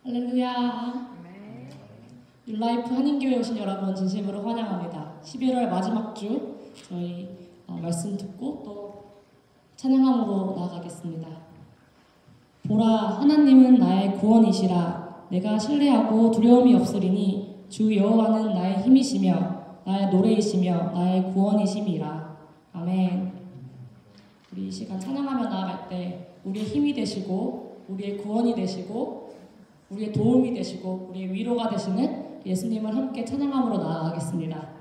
할렐루야. 뉴라이프 한인교회 오신 여러분 진심으로 환영합니다. 11월 마지막 주 저희 말씀 듣고 또 찬양함으로 나아가겠습니다. 보라, 하나님은 나의 구원이시라. 내가 신뢰하고 두려움이 없으리니 주 여호와는 나의 힘이시며 나의 노래이시며 나의 구원이심이라. 아멘. 우리 이 시간 찬양하며 나아갈 때 우리의 힘이 되시고 우리의 구원이 되시고 우리의 도움이 되시고 우리의 위로가 되시는 예수님을 함께 찬양함으로 나아가겠습니다.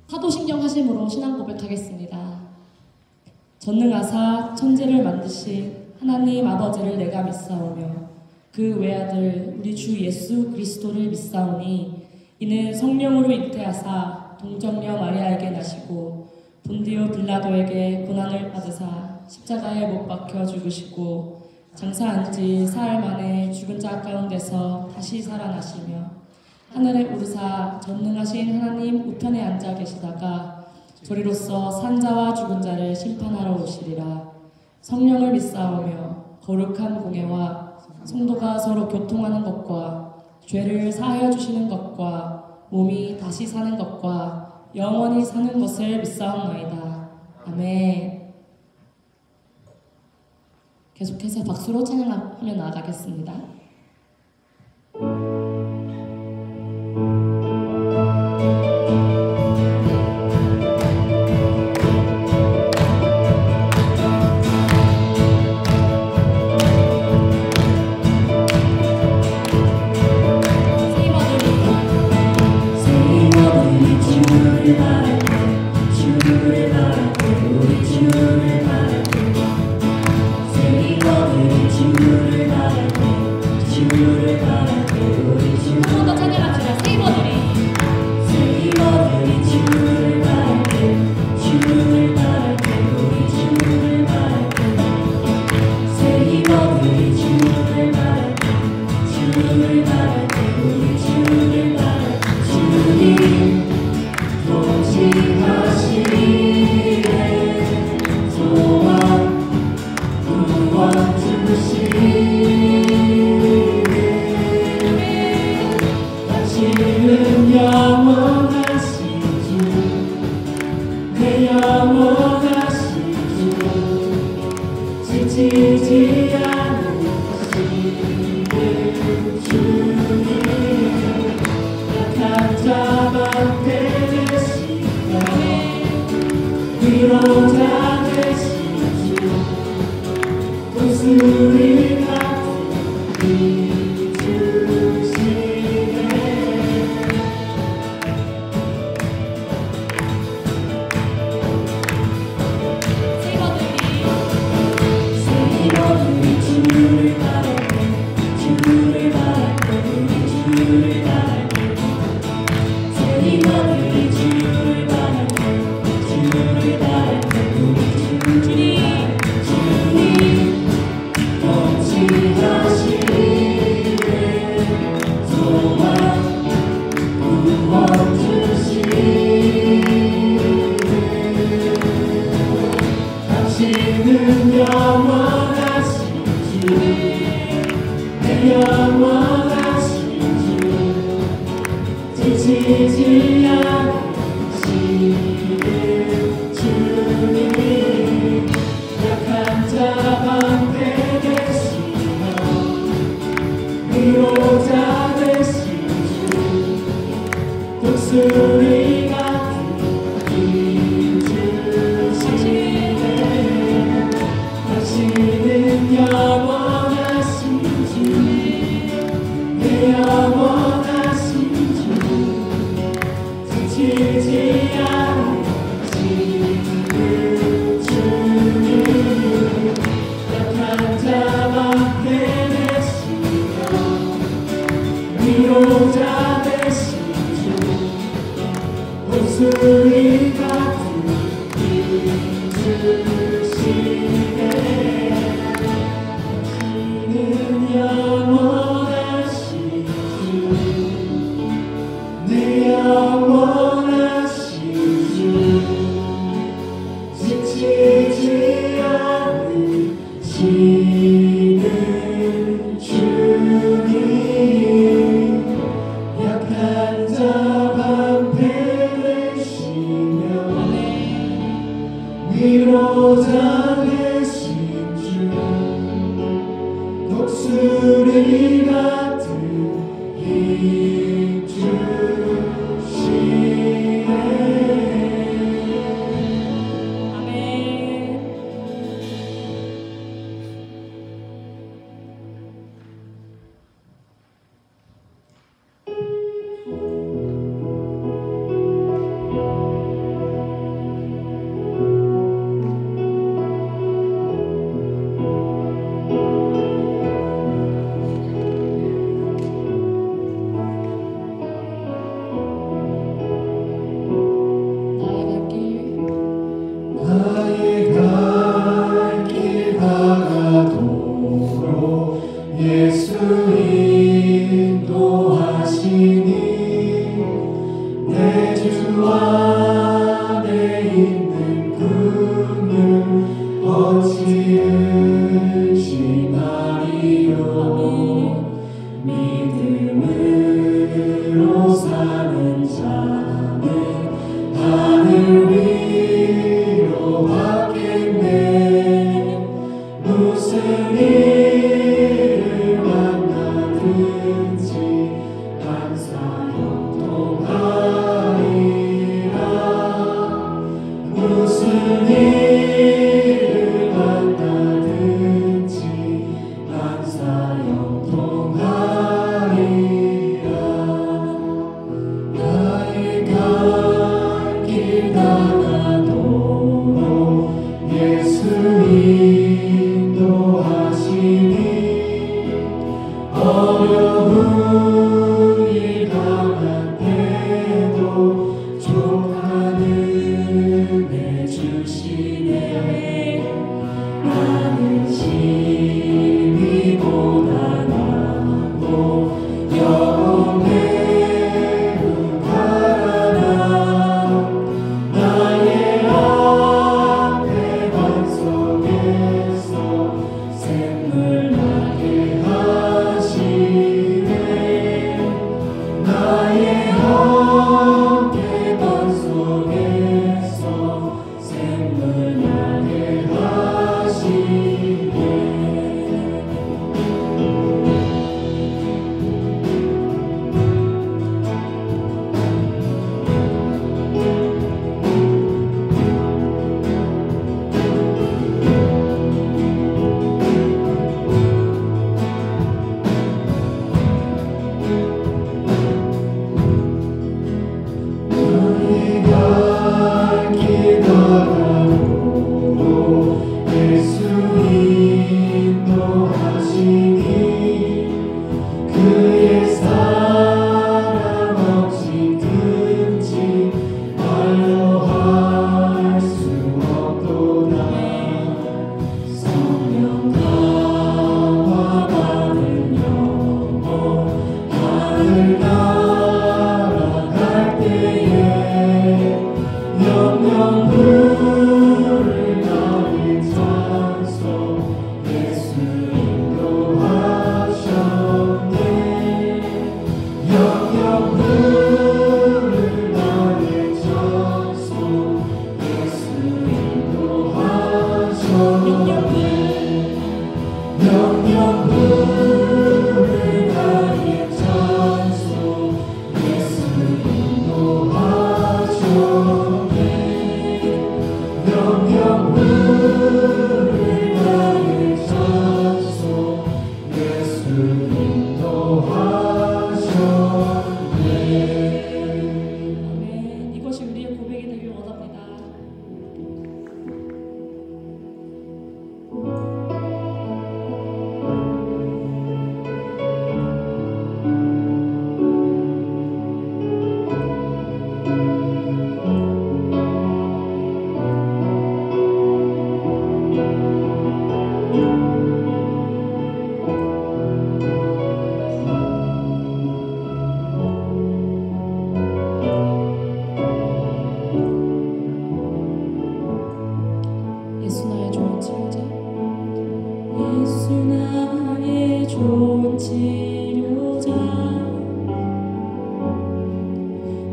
사도신경 하심으로 신앙 고백하겠습니다. 전능하사 천지를 만드신 하나님 아버지를 내가 믿사오며 그 외아들 우리 주 예수 그리스도를 믿사오니 이는 성령으로 잉태하사 동정녀 마리아에게 나시고 본디오 빌라도에게 고난을 받으사 십자가에 못 박혀 죽으시고 장사한 지 사흘 만에 죽은 자 가운데서 다시 살아나시며 하늘에 오르사 전능하신 하나님 우편에 앉아 계시다가 저리로서 산 자와 죽은 자를 심판하러 오시리라. 성령을 믿사오며 거룩한 공예와 성도가 서로 교통하는 것과 죄를 사하여 주시는 것과 몸이 다시 사는 것과 영원히 사는 것을 믿사옵나이다. 아멘. 계속해서 박수로 찬양하며 나아가겠습니다. 목소리 같은 힘 주시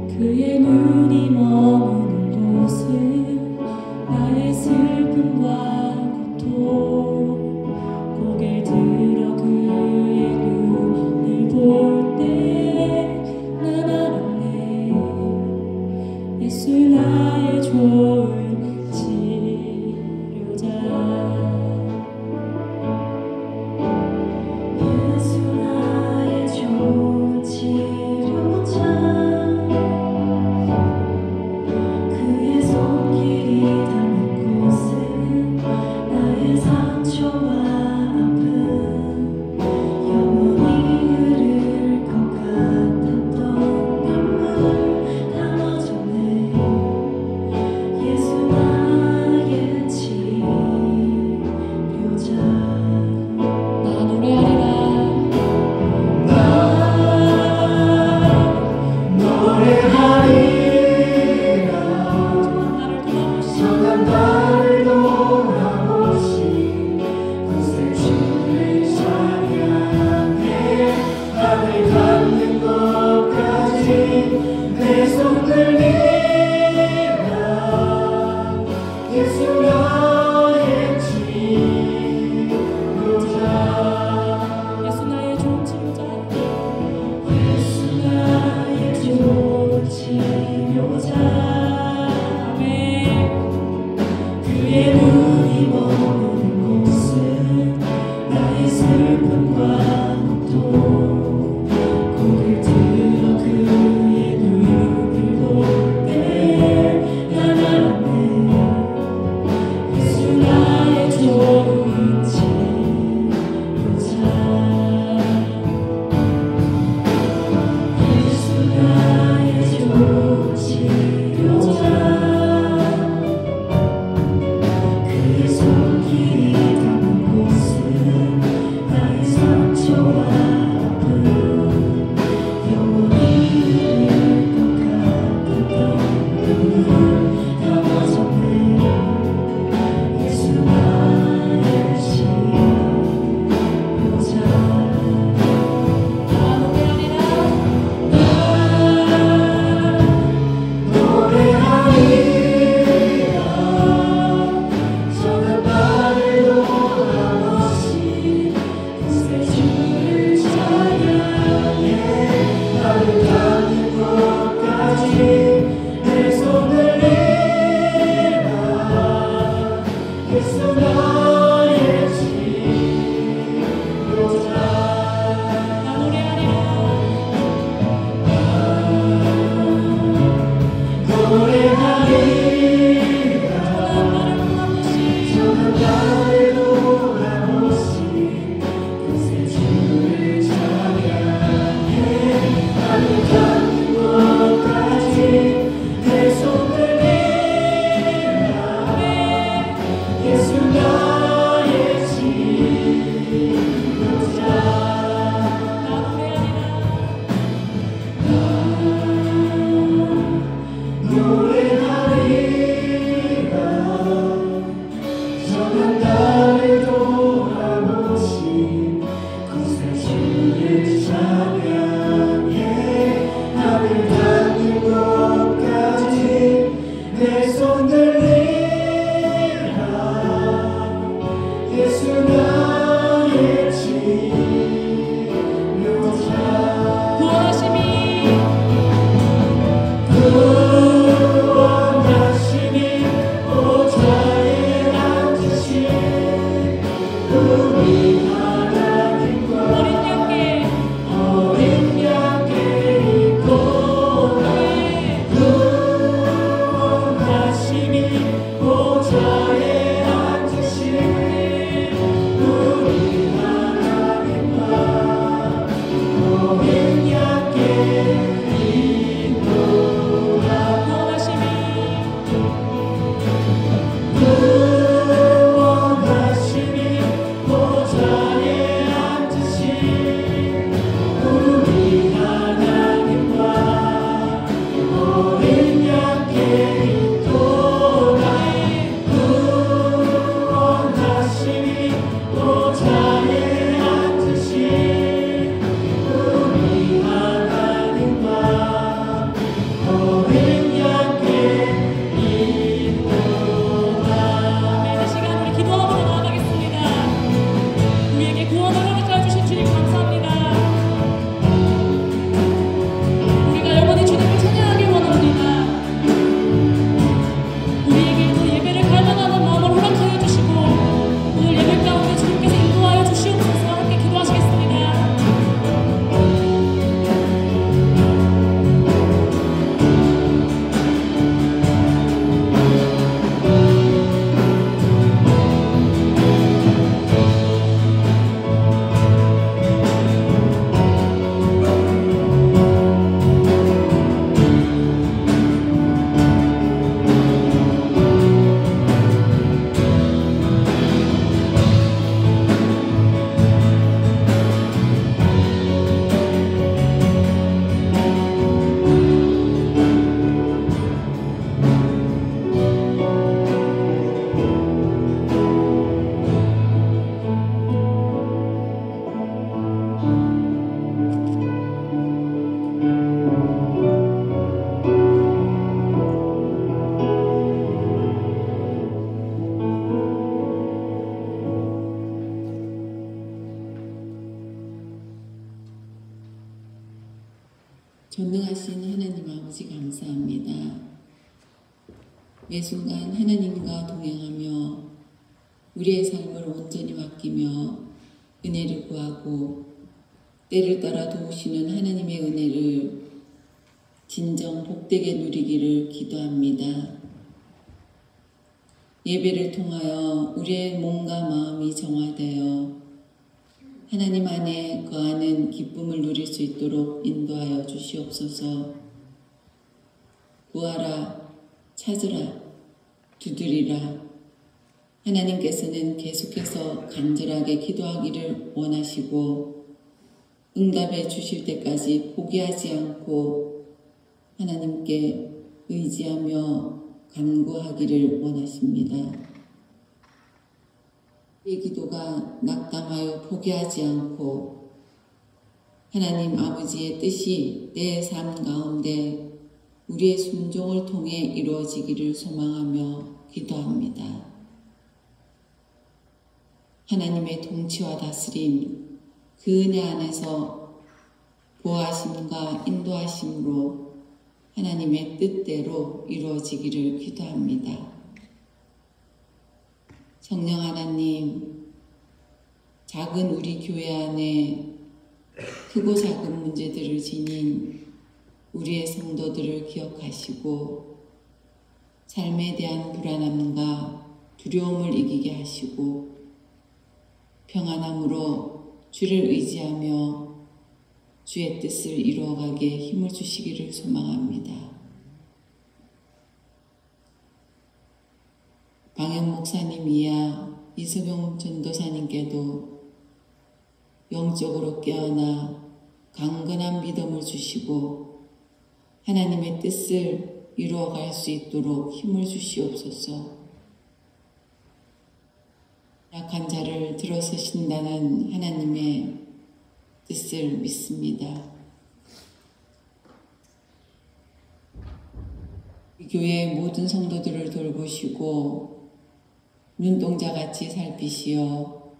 그의 눈이 머무는 곳은 나의 슬픔과 고통. 고개를 들어 그의 눈을 볼 때 난 알았네. 예수 나의 좋은 치료자. 예수 나의 좋은 치료자. 그의 손길이 닿는 곳은 나의 상처와 아픔. 영원히 흐를 것 같았던 눈물 다 젖네. 예수 나의 치료자. 나 노래하리라. 나를 돌아보신 구세주를 찬양해. 하늘 닿는 곳까지 내 손 들리라. 예수 나의 치료자. 예수 나의 좋은 치료자. 예수 나의 좋은 치료자. 그의 눈이 머무는 곳은 나의 슬픔과 고통. 고개를 들어 그의 눈을 볼 때 난 알았네. 예수 나의 좋은 치료자. 예수 나의 좋은 치료자. 하나님 아버지 감사합니다. 매 순간 하나님과 동행하며 우리의 삶을 온전히 맡기며 은혜를 구하고 때를 따라 도우시는 하나님의 은혜를 진정 복되게 누리기를 기도합니다. 예배를 통하여 우리의 몸과 마음이 정화되어 하나님 안에 거하는 기쁨을 누릴 수 있도록 인도하여 주시옵소서. 구하라, 찾으라, 두드리라. 하나님께서는 계속해서 간절하게 기도하기를 원하시고 응답해 주실 때까지 포기하지 않고 하나님께 의지하며 간구하기를 원하십니다. 이 기도가 낙담하여 포기하지 않고 하나님 아버지의 뜻이 내 삶 가운데 우리의 순종을 통해 이루어지기를 소망하며 기도합니다. 하나님의 통치와 다스림, 그 은혜 안에서 보호하심과 인도하심으로 하나님의 뜻대로 이루어지기를 기도합니다. 성령 하나님, 작은 우리 교회 안에 크고 작은 문제들을 지닌 우리의 성도들을 기억하시고 삶에 대한 불안함과 두려움을 이기게 하시고 평안함으로 주를 의지하며 주의 뜻을 이루어가게 힘을 주시기를 소망합니다. 방현 목사님 이하 이석용 전도사님께도 영적으로 깨어나 강건한 믿음을 주시고 하나님의 뜻을 이루어갈 수 있도록 힘을 주시옵소서. 약한 자를 들어서신다는 하나님의 뜻을 믿습니다. 이 교회의 모든 성도들을 돌보시고 눈동자같이 살피시어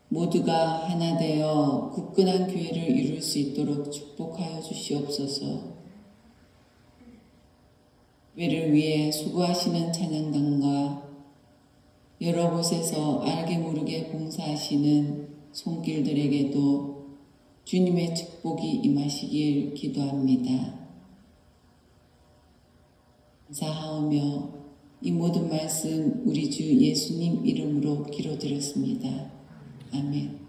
모두가 하나 되어 굳건한 교회를 이룰 수 있도록 축복하여 주시옵소서. 교회를 위해 수고하시는 찬양단과 여러 곳에서 알게 모르게 봉사하시는 손길들에게도 주님의 축복이 임하시길 기도합니다. 감사하오며 이 모든 말씀 우리 주 예수님 이름으로 기도드렸습니다. 아멘.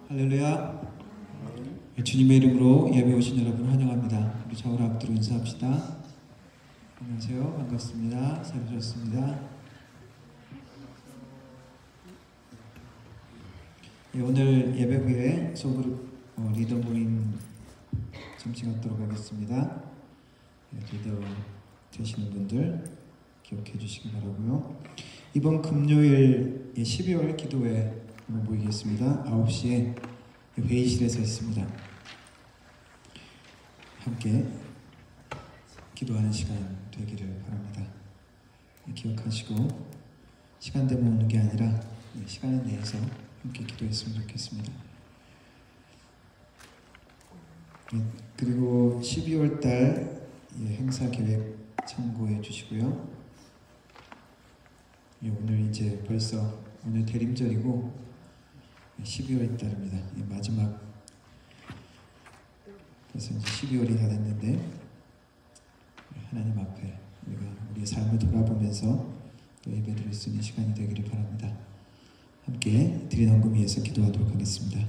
할렐루야. 주님의 이름으로 예배 오신 여러분 환영합니다. 우리 좌우로 앞뒤로 인사합시다. 안녕하세요. 반갑습니다. 잘 오셨습니다. 오늘 예배 후에 소그룹 리더 모임 잠시 갖도록 하겠습니다. 리더 되시는 분들 기억해 주시기 바라고요. 이번 금요일 12월 기도회 모이겠습니다. 9시에 회의실에서 있습니다. 함께 기도하는 시간 되기를 바랍니다. 기억하시고 시간 되면 오는 게 아니라 시간 내에서 함께 기도했으면 좋겠습니다. 그리고 12월 달 행사 계획 참고해 주시고요. 오늘 이제 벌써 오늘 대림절이고 12월 달입니다. 마지막 벌써 이제 12월이 다 됐는데 하나님 앞에 우리가 우리의 삶을 돌아보면서 또 예배드릴 수 있는 시간이 되기를 바랍니다. 함께 드린 헌금 위해서 기도하도록 하겠습니다.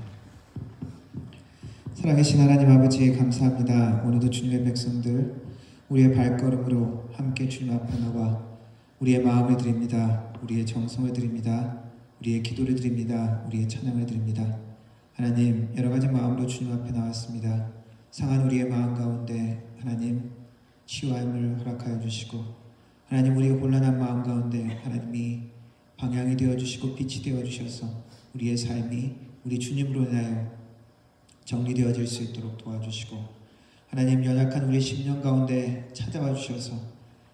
살아계신 하나님 아버지 감사합니다. 오늘도 주님의 백성들 우리의 발걸음으로 함께 주님 앞에 나와 우리의 마음을 드립니다. 우리의 정성을 드립니다. 우리의 기도를 드립니다. 우리의 찬양을 드립니다. 하나님 여러 가지 마음으로 주님 앞에 나왔습니다. 상한 우리의 마음 가운데 하나님 치유함을 허락하여 주시고 하나님 우리의 곤란한 마음 가운데 하나님이 방향이 되어주시고 빛이 되어주셔서 우리의 삶이 우리 주님으로 인하여 정리되어질 수 있도록 도와주시고 하나님 연약한 우리 심령 가운데 찾아와 주셔서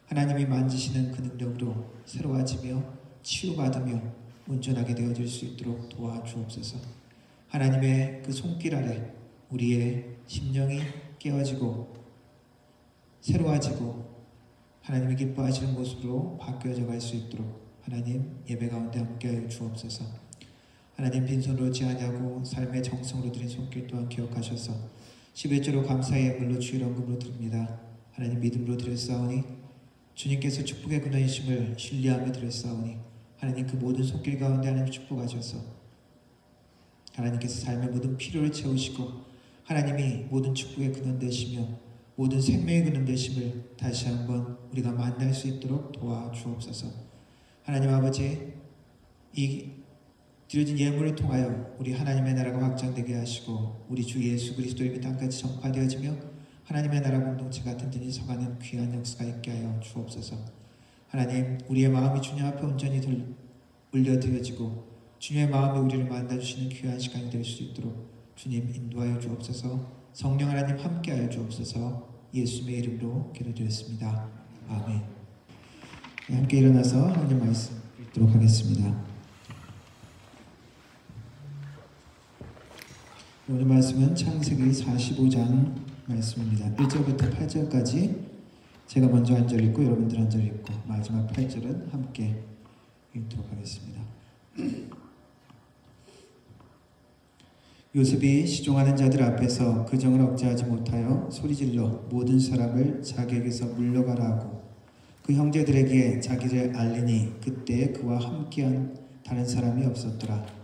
하나님이 만지시는 그 능력으로 새로워지며 치유받으며 온전하게 되어질 수 있도록 도와주옵소서. 하나님의 그 손길 아래 우리의 심령이 깨어지고 새로워지고 하나님이 기뻐하시는 모습으로 바뀌어져 갈 수 있도록 하나님 예배 가운데 함께하여 주옵소서. 하나님 빈손으로 오지 아니하고 삶의 정성으로 드린 손길 또한 기억하셔서 11조로 감사의 예물로 주일 헌금으로 드립니다. 하나님 믿음으로 드렸사오니 주님께서 축복의 근원이심을 신뢰하며 드렸사오니 하나님 그 모든 손길 가운데 하나님 축복하셔서 하나님께서 삶의 모든 필요를 채우시고 하나님이 모든 축복의 근원 되시며 모든 생명의 근원 되심을 다시 한번 우리가 만날 수 있도록 도와주옵소서. 하나님 아버지 이 드려진 예물을 통하여 우리 하나님의 나라가 확장되게 하시고 우리 주 예수 그리스도 이름이 땅까지 전파되어지며 하나님의 나라 공동체가 든든히 서가는 귀한 역사가 있게 하여 주옵소서. 하나님 우리의 마음이 주님 앞에 온전히 올려드려지고 주님의 마음이 우리를 만나주시는 귀한 시간이 될 수 있도록 주님 인도하여 주옵소서. 성령 하나님 함께하여 주옵소서. 예수님의 이름으로 기도드렸습니다. 아멘. 네, 함께 일어나서 하나님 말씀 읽도록 하겠습니다. 오늘 말씀은 창세기 45장 말씀입니다. 1절부터 8절까지 제가 먼저 한 절 읽고 여러분들 한 절 읽고 마지막 8절은 함께 읽도록 하겠습니다. 요셉이 시종하는 자들 앞에서 그 정을 억제하지 못하여 소리질러 모든 사람을 자기에게서 물러가라 하고 그 형제들에게 자기를 알리니 그때 그와 함께한 다른 사람이 없었더라.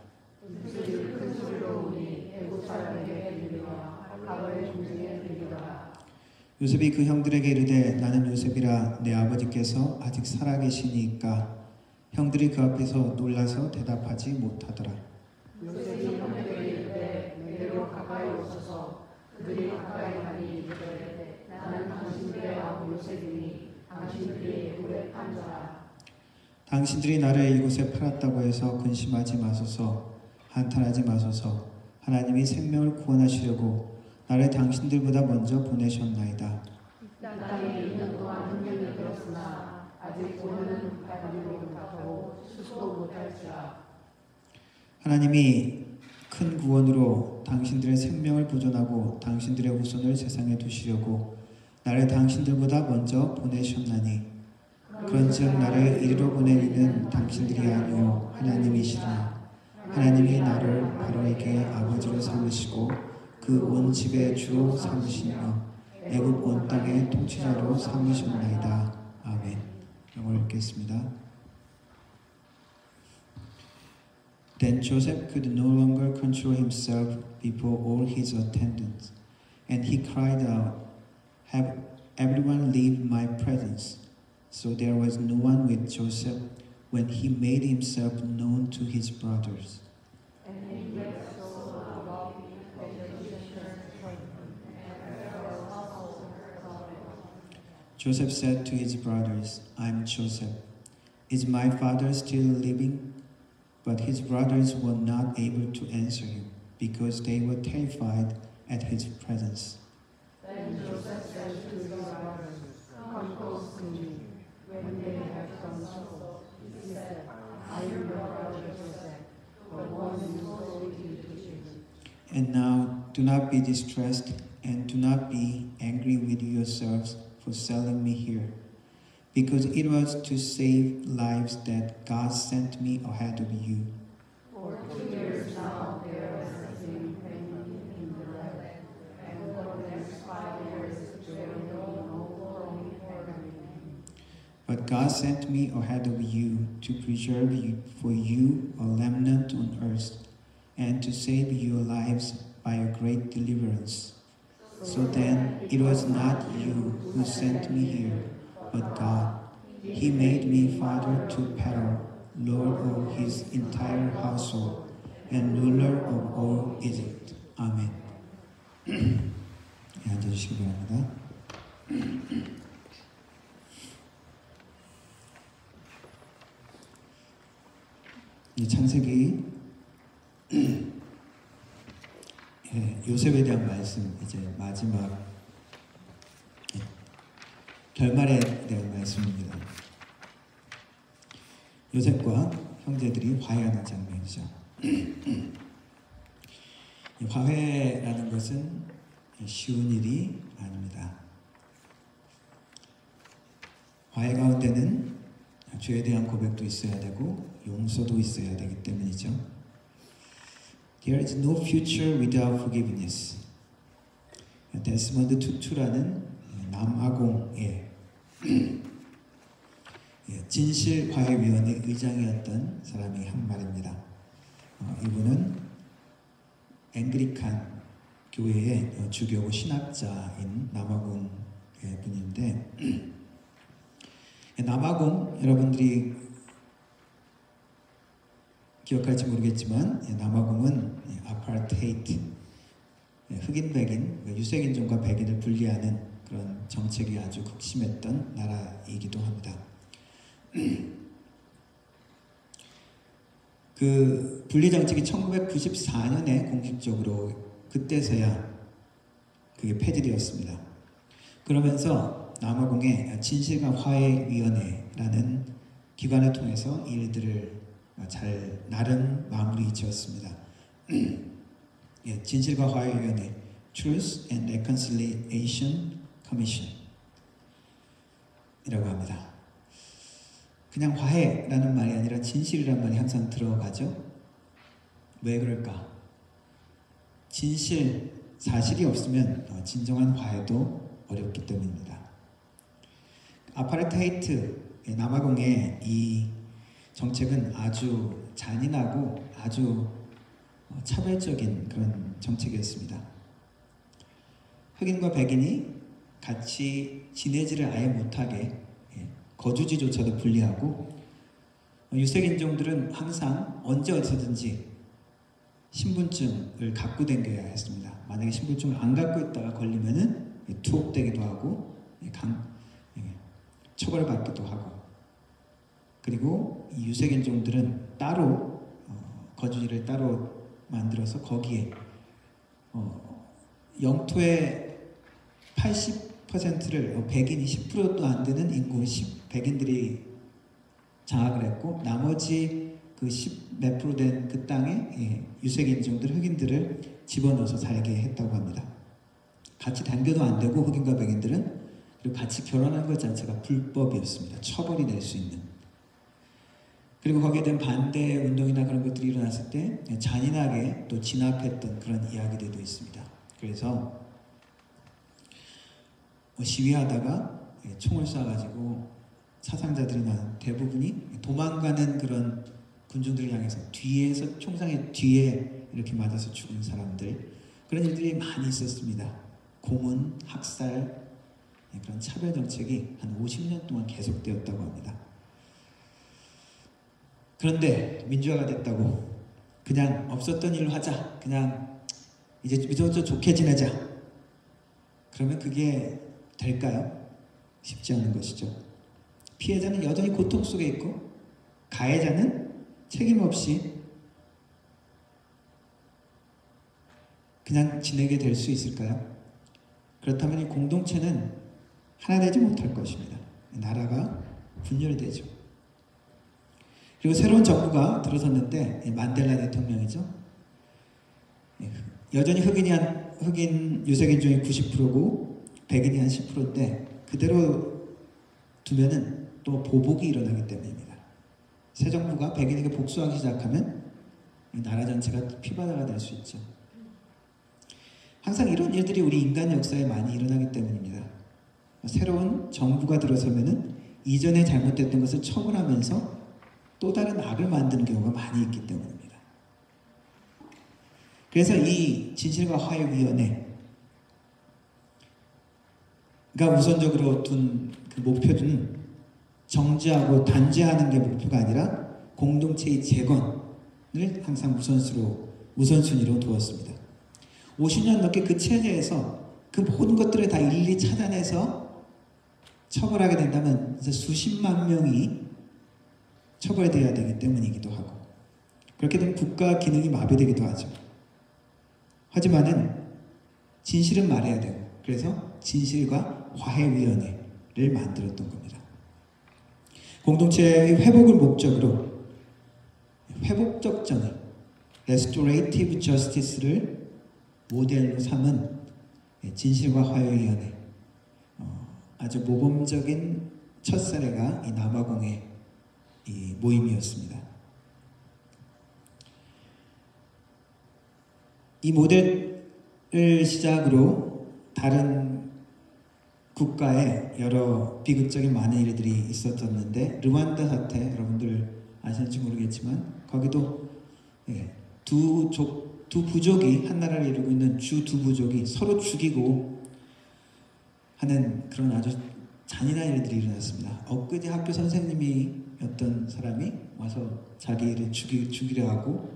요셉이 그 형들에게 이르되 나는 요셉이라 내 아버지께서 아직 살아계시니까 형들이 그 앞에서 놀라서 대답하지 못하더라. 요셉이 형들에게 이르되 내게로 가까이 오소서. 그들이 가까이 가니 이르되 나는 당신들의 아우 요셉이니 당신들이 물에 판 자라. 당신들이 나를 이곳에 팔았다고 해서 근심하지 마소서. 한탄하지 마소서. 하나님이 생명을 구원하시려고 나를 당신들보다 먼저 보내셨나이다. 땅에 있는 동안 hun명이 들었으나 아직 보내는 발걸음을 못하고 수도 못할지라. 하나님이 큰 구원으로 당신들의 생명을 보존하고 당신들의 후손을 세상에 두시려고 나를 당신들보다 먼저 보내셨나니 그런즉 나를 이리로 보낸 이는 당신들이 아니요 하나님이시라. 하나님이 나를 바로에게 아버지로 삼으시고 그 온 집의 주로 삼으시며 애굽 온 땅의 통치자로 삼으셨나이다. 아멘. 영어를 읽겠습니다. Then Joseph could no longer control himself before all his attendants, and he cried out, "Have everyone leave my presence." So there was no one with Joseph when he made himself known to his brothers. Joseph said to his brothers, "I'm Joseph. Is my father still living?" But his brothers were not able to answer him, because they were terrified at his presence. Then Joseph said to his brothers, "Come close to me." When they had come so, he said, "I am your brother Joseph, the one you sold into Egypt." And now do not be distressed, and do not be angry with yourselves for selling me here, because it was to save lives that God sent me ahead of you. For 2 years now there has been famine in the land, and for the next 5 years there will be no growing for anything. But God sent me ahead of you to preserve you, for you a remnant on earth, and to save your lives by a great deliverance. So then it was not you who sent me here, but God. He made me father to Pharaoh, lord of his entire household, and ruler of all Egypt. 아멘. 네, 앉아주시기 바랍니다. 창세기 요셉 요셉에 대한 말씀, 이제 마지막 결말에 대한 말씀입니다. 요셉과 형제들이 화해하는 장면이죠. 화해라는 것은 쉬운 일이 아닙니다. 화해 가운데는 죄에 대한 고백도 있어야 되고 용서도 있어야 되기 때문이죠. There is no future without forgiveness. 데스먼드 투투라는 남아공의 진실화해위원회 의장이었던 사람이 한 말입니다. 이분은 앵글리칸 교회의 주교 신학자인 남아공 분인데, 남아공 여러분들이 기억할지 모르겠지만 남아공은 아파르테이트, 흑인 백인, 유색인종과 백인을 분리하는 그런 정책이 아주 극심했던 나라이기도 합니다. 그 분리 정책이 1994년에 공식적으로 그때서야 그게 폐지되었습니다. 그러면서 남아공의 진실과 화해위원회라는 기관을 통해서 일들을 잘 나름 마무리 지었습니다. 진실과 화해위원회 Truth and Reconciliation Commission 이라고 합니다. 그냥 화해라는 말이 아니라 진실이라는 말이 항상 들어가죠. 왜 그럴까? 진실, 사실이 없으면 진정한 화해도 어렵기 때문입니다. 아파르테이트 남아공의 이 정책은 아주 잔인하고 아주 차별적인 그런 정책이었습니다. 흑인과 백인이 같이 지내지를 아예 못하게 거주지조차도 분리하고, 유색인종들은 항상 언제 어디서든지 신분증을 갖고 다녀야 했습니다. 만약에 신분증을 안 갖고 있다가 걸리면은 투옥되기도 하고 처벌을 받기도 하고, 그리고 이 유색인종들은 따로 거주지를 따로 만들어서 거기에 영토의 80%를 백인이 10%도 안 되는 인구 백인들이 장악을 했고, 나머지 그 10 몇 프로 된 그 땅에 유색인종들, 흑인들을 집어넣어서 살게 했다고 합니다. 같이 당겨도 안 되고, 흑인과 백인들은, 그리고 같이 결혼하는 것 자체가 불법이었습니다. 처벌이 될 수 있는. 그리고 거기에 대한 반대 운동이나 그런 것들이 일어났을 때 잔인하게 또 진압했던 그런 이야기들도 있습니다. 그래서 시위하다가 총을 쏴가지고 사상자들이 많은 대부분이 도망가는 그런 군중들을 향해서 뒤에서 총상의 뒤에 이렇게 맞아서 죽은 사람들, 그런 일들이 많이 있었습니다. 고문, 학살, 그런 차별 정책이 한 50년 동안 계속되었다고 합니다. 그런데 민주화가 됐다고 그냥 없었던 일로 하자, 그냥 이제 좋게 지내자, 그러면 그게 될까요? 쉽지 않은 것이죠. 피해자는 여전히 고통 속에 있고 가해자는 책임 없이 그냥 지내게 될 수 있을까요? 그렇다면 이 공동체는 하나 되지 못할 것입니다. 나라가 분열이 되죠. 그리고 새로운 정부가 들어섰는데, 만델라 대통령이죠. 여전히 흑인 유색인종이 90%고 백인이 한 10%인데 그대로 두면은 또 보복이 일어나기 때문입니다. 새 정부가 백인에게 복수하기 시작하면 나라 전체가 피바다가 될 수 있죠. 항상 이런 일들이 우리 인간 역사에 많이 일어나기 때문입니다. 새로운 정부가 들어서면은 이전에 잘못됐던 것을 처벌하면서 또 다른 악을 만드는 경우가 많이 있기 때문입니다. 그래서 이 진실과 화해위원회가 우선적으로 둔 그 목표는 정지하고 단죄하는 게 목표가 아니라 공동체의 재건을 항상 우선순위로 두었습니다. 50년 넘게 그 체제에서 그 모든 것들을 다 일일이 찾아내서 처벌하게 된다면 이제 수십만 명이 처벌되어야 되기 때문이기도 하고, 그렇게 되면 국가 기능이 마비되기도 하죠. 하지만은 진실은 말해야 되고, 그래서 진실과 화해위원회를 만들었던 겁니다. 공동체의 회복을 목적으로 회복적 정의, restorative justice를 모델로 삼은 진실과 화해위원회, 아주 모범적인 첫 사례가 이 남아공의 이 모임이었습니다. 이 모델을 시작으로 다른 국가에 여러 비극적인 많은 일들이 있었었는데, 르완다 사태 여러분들 아시는지 모르겠지만 거기도 두 부족이 한 나라를 이루고 있는 주 두 부족이 서로 죽이고 하는 그런 아주 잔인한 일들이 일어났습니다. 엊그제 학교 선생님이었던 사람이 와서 자기를 죽이려 하고,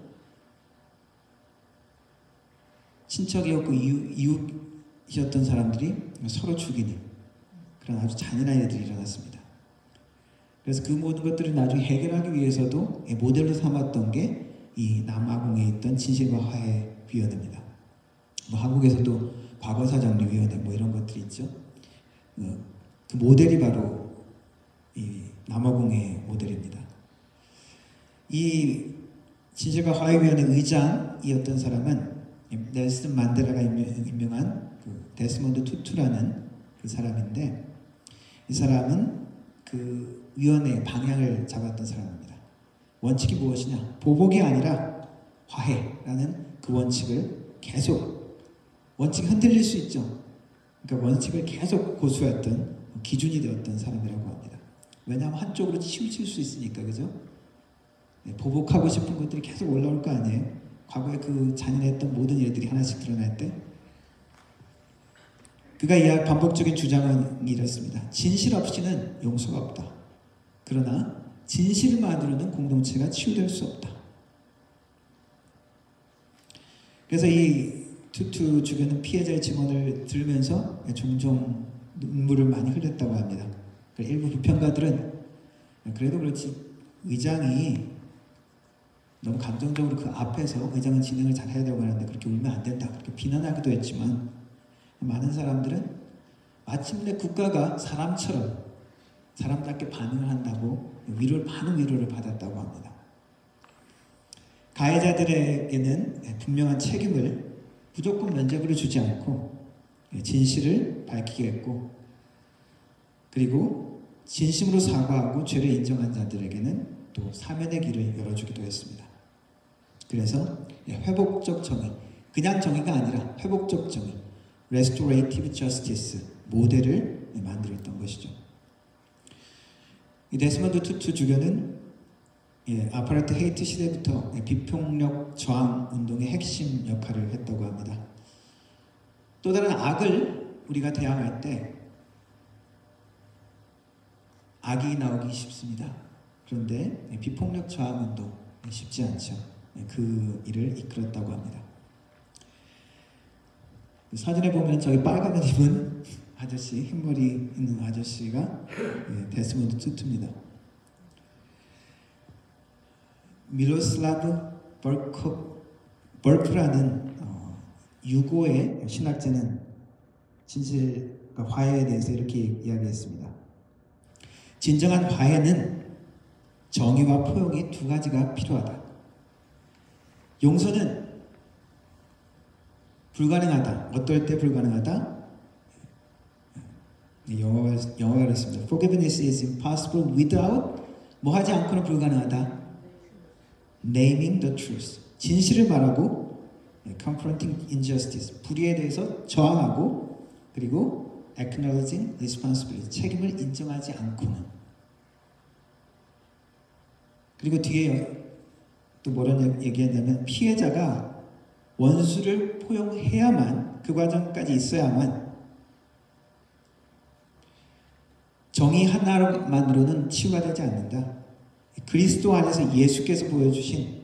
친척이었고 이웃이었던 사람들이 서로 죽이는 그런 아주 잔인한 일들이 일어났습니다. 그래서 그 모든 것들을 나중에 해결하기 위해서도 모델로 삼았던 게 이 남아공에 있던 진실과 화해위원회입니다. 한국에서도 과거사정리위원회 이런 것들이 있죠. 그 모델이 바로 이 남아공의 모델입니다. 이 진실과 화해위원회 의장이었던 사람은 넬슨 만델라가 임명한 그 데스몬드 투투라는 그 사람인데, 이 사람은 그 위원회의 방향을 잡았던 사람입니다. 원칙이 무엇이냐? 보복이 아니라 화해라는 그 원칙을 계속, 원칙이 흔들릴 수 있죠. 그러니까 원칙을 계속 고수했던 기준이 되었던 사람이라고 합니다. 왜냐하면 한쪽으로 치우칠 수 있으니까, 그죠? 보복하고 싶은 것들이 계속 올라올 거 아니에요? 과거에 그 잔인했던 모든 일들이 하나씩 드러날 때, 그가 이야기한 반복적인 주장은 이렇습니다. 진실 없이는 용서가 없다. 그러나 진실만으로는 공동체가 치유될 수 없다. 그래서 이 투투 주교는 피해자의 증언을 들으면서 종종 눈물을 많이 흘렸다고 합니다. 일부 비평가들은 그래도 그렇지 의장이 너무 감정적으로 그 앞에서 의장은 진행을 잘 해야 되고 하는데 그렇게 울면 안 된다, 그렇게 비난하기도 했지만, 많은 사람들은 마침내 국가가 사람답게 반응을 한다고 많은 위로를 받았다고 합니다. 가해자들에게는 분명한 책임을 무조건 면죄부를 주지 않고 진실을 밝히게 했고, 그리고 진심으로 사과하고 죄를 인정한 자들에게는 또 사면의 길을 열어주기도 했습니다. 그래서 회복적 정의, 그냥 정의가 아니라 회복적 정의, restorative justice 모델을 만들었던 것이죠. 이 데스몬드 투투 주교는 아파르트 헤이트 시대부터 비폭력 저항 운동의 핵심 역할을 했다고 합니다. 또 다른 악을 우리가 대항할 때 악이 나오기 쉽습니다. 그런데 비폭력 저항 운동 쉽지 않죠. 그 일을 이끌었다고 합니다. 사진에 보면 저기 빨간 옷 입은 아저씨, 흰머리 있는 아저씨가 데스몬드 투투입니다. 미로슬라브 벌크라는 유고의 신학자는 진실과 화해에 대해서 이렇게 이야기했습니다. 진정한 화해는 정의와 포용이 두 가지가 필요하다. 용서는 불가능하다. 어떨 때 불가능하다? 영어가 그랬습니다. Forgiveness is impossible without 뭐 하지 않고는 불가능하다. Naming the truth. 진실을 말하고 confronting injustice. 불의에 대해서 저항하고, 그리고 acknowledging responsibility. 책임을 인정하지 않고는. 그리고 뒤에 또 뭐라는 얘기했냐면, 피해자가 원수를 포용해야만, 그 과정까지 있어야만 정의 하나만으로는 치유가 되지 않는다. 그리스도 안에서 예수께서 보여주신,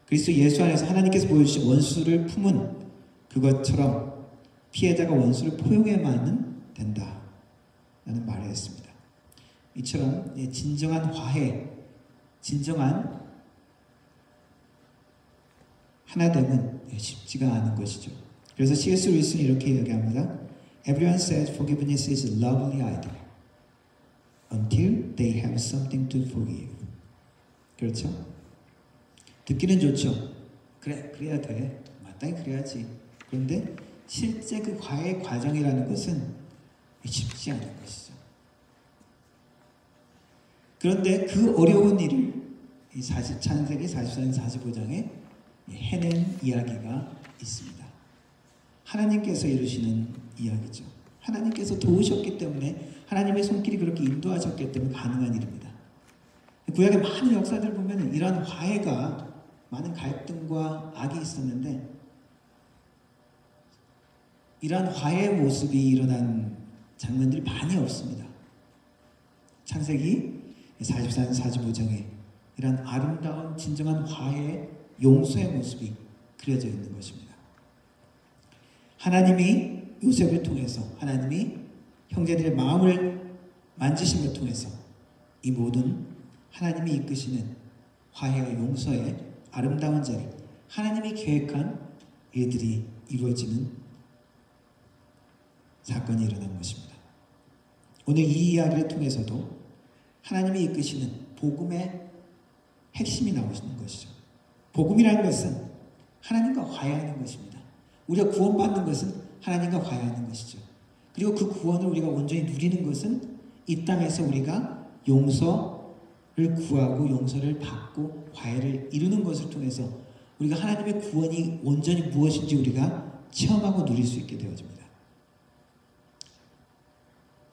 그리스도 예수 안에서 하나님께서 보여주신 원수를 품은 그것처럼 피해자가 원수를 포용해야만 된다 라는 말을 했습니다. 이처럼 진정한 화해, 진정한 하나됨은 쉽지가 않은 것이죠. 그래서 C.S. 루이스는 이렇게 이야기합니다. Everyone says forgiveness is a lovely idea until they have something to forgive. 그렇죠? 듣기는 좋죠. 그래, 그래야 돼. 마땅히 그래야지. 그런데 실제 그 화해 과정이라는 것은 쉽지 않은 것이죠. 그런데 그 어려운 일을 이 창세기 44장 45장에 해낸 이야기가 있습니다. 하나님께서 이루시는 이야기죠. 하나님께서 도우셨기 때문에 하나님의 손길이 그렇게 인도하셨기 때문에 가능한 일입니다. 구약의 많은 역사들을 보면 이러한 화해가 많은 갈등과 악이 있었는데 이러한 화해의 모습이 일어난 장면들이 많이 없습니다. 창세기 44장 45장에 이러한 아름다운 진정한 화해의 용서의 모습이 그려져 있는 것입니다. 하나님이 요셉을 통해서 하나님이 형제들의 마음을 만지심을 통해서 이 모든 하나님이 이끄시는 화해와 용서의 아름다운 자리, 하나님이 계획한 일들이 이루어지는 사건이 일어난 것입니다. 오늘 이 이야기를 통해서도 하나님이 이끄시는 복음의 핵심이 나오시는 것이죠. 복음이라는 것은 하나님과 화해하는 것입니다. 우리가 구원받는 것은 하나님과 화해하는 것이죠. 그리고 그 구원을 우리가 온전히 누리는 것은 이 땅에서 우리가 용서를 구하고 용서를 받고 화해를 이루는 것을 통해서 우리가 하나님의 구원이 온전히 무엇인지 우리가 체험하고 누릴 수 있게 되어집니다.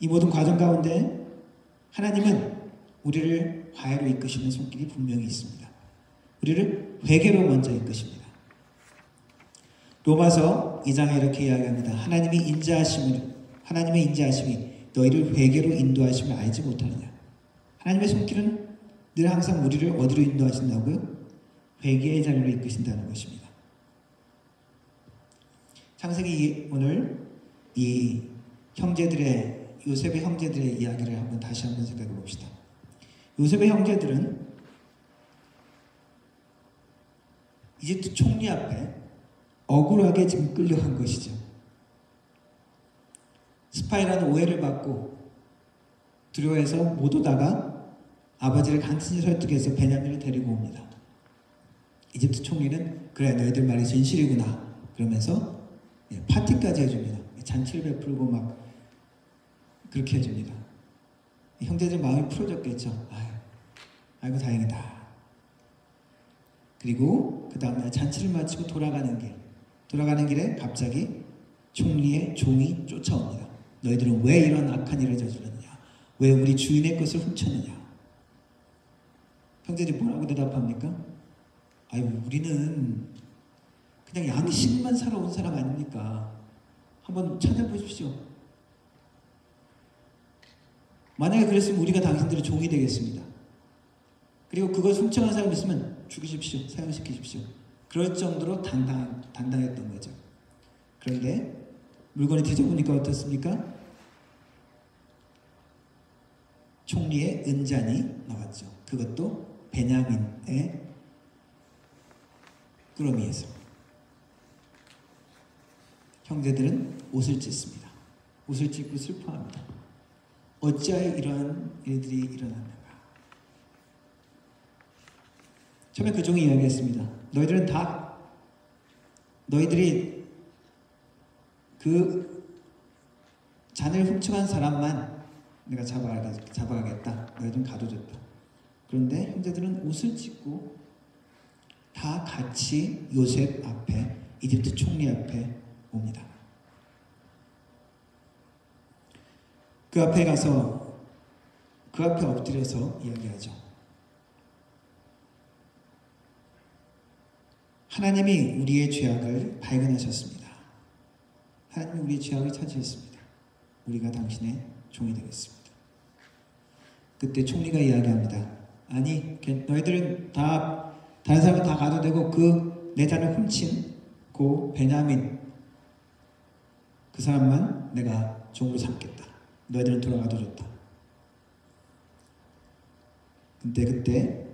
이 모든 과정 가운데 하나님은 우리를 화해로 이끄시는 손길이 분명히 있습니다. 우리를 회개로 먼저 이끄십니다. 로마서 2장에 이렇게 이야기합니다. 하나님의 인자하심이 너희를 회개로 인도하심을 알지 못하느냐. 하나님의 손길은 늘 항상 우리를 어디로 인도하신다고요? 회개의 자리로 이끄신다는 것입니다. 창세기 오늘 이 요셉의 형제들의 이야기를 다시 한번 생각해 봅시다. 요셉의 형제들은 이집트 총리 앞에 억울하게 지금 끌려간 것이죠. 스파이라는 오해를 받고 두려워해서 못 오다가 아버지를 간신히 설득해서 베냐민을 데리고 옵니다. 이집트 총리는 그래 너희들 말이 진실이구나 그러면서 파티까지 해줍니다. 잔치를 베풀고 막 그렇게 해줍니다. 형제들 마음이 풀어졌겠죠. 아이고 다행이다. 그리고 그 다음날 잔치를 마치고 돌아가는 길에 갑자기 총리의 종이 쫓아옵니다. 너희들은 왜 이런 악한 일을 저질렀느냐? 왜 우리 주인의 것을 훔쳤느냐? 형제들이 뭐라고 대답합니까? 우리는 그냥 양심만 살아온 사람 아닙니까? 한번 찾아보십시오. 만약에 그랬으면 우리가 당신들의 종이 되겠습니다. 그리고 그걸 훔쳐간 사람이 있으면 죽이십시오. 사형시키십시오. 그럴 정도로 당당했던 거죠. 그런데 물건이 뒤져보니까 어떻습니까? 총리의 은잔이 나왔죠. 그것도 베냐민의 꾸러미에서. 형제들은 옷을 찢습니다. 옷을 찢고 슬퍼합니다. 어찌하여 이러한 일들이 일어났는가? 처음에 그 종이 이야기했습니다. 너희들이 그 잔을 훔쳐간 사람만 내가 잡아가겠다. 너희들은 가둬줬다. 그런데 형제들은 옷을 찢고 다 같이 요셉 앞에, 이집트 총리 앞에 옵니다. 그 앞에 가서 그 앞에 엎드려서 이야기하죠. 하나님이 우리의 죄악을 발견하셨습니다. 하나님이 우리의 죄악을 찾으셨습니다. 우리가 당신의 종이 되겠습니다. 그때 총리가 이야기합니다. 아니, 너희들은 다 다른 사람은 다 가도 되고 그 내 잔을 훔친 그 베냐민 그 사람만 내가 종으로 삼겠다. 너희들은 돌아가도 좋다. 근데 그때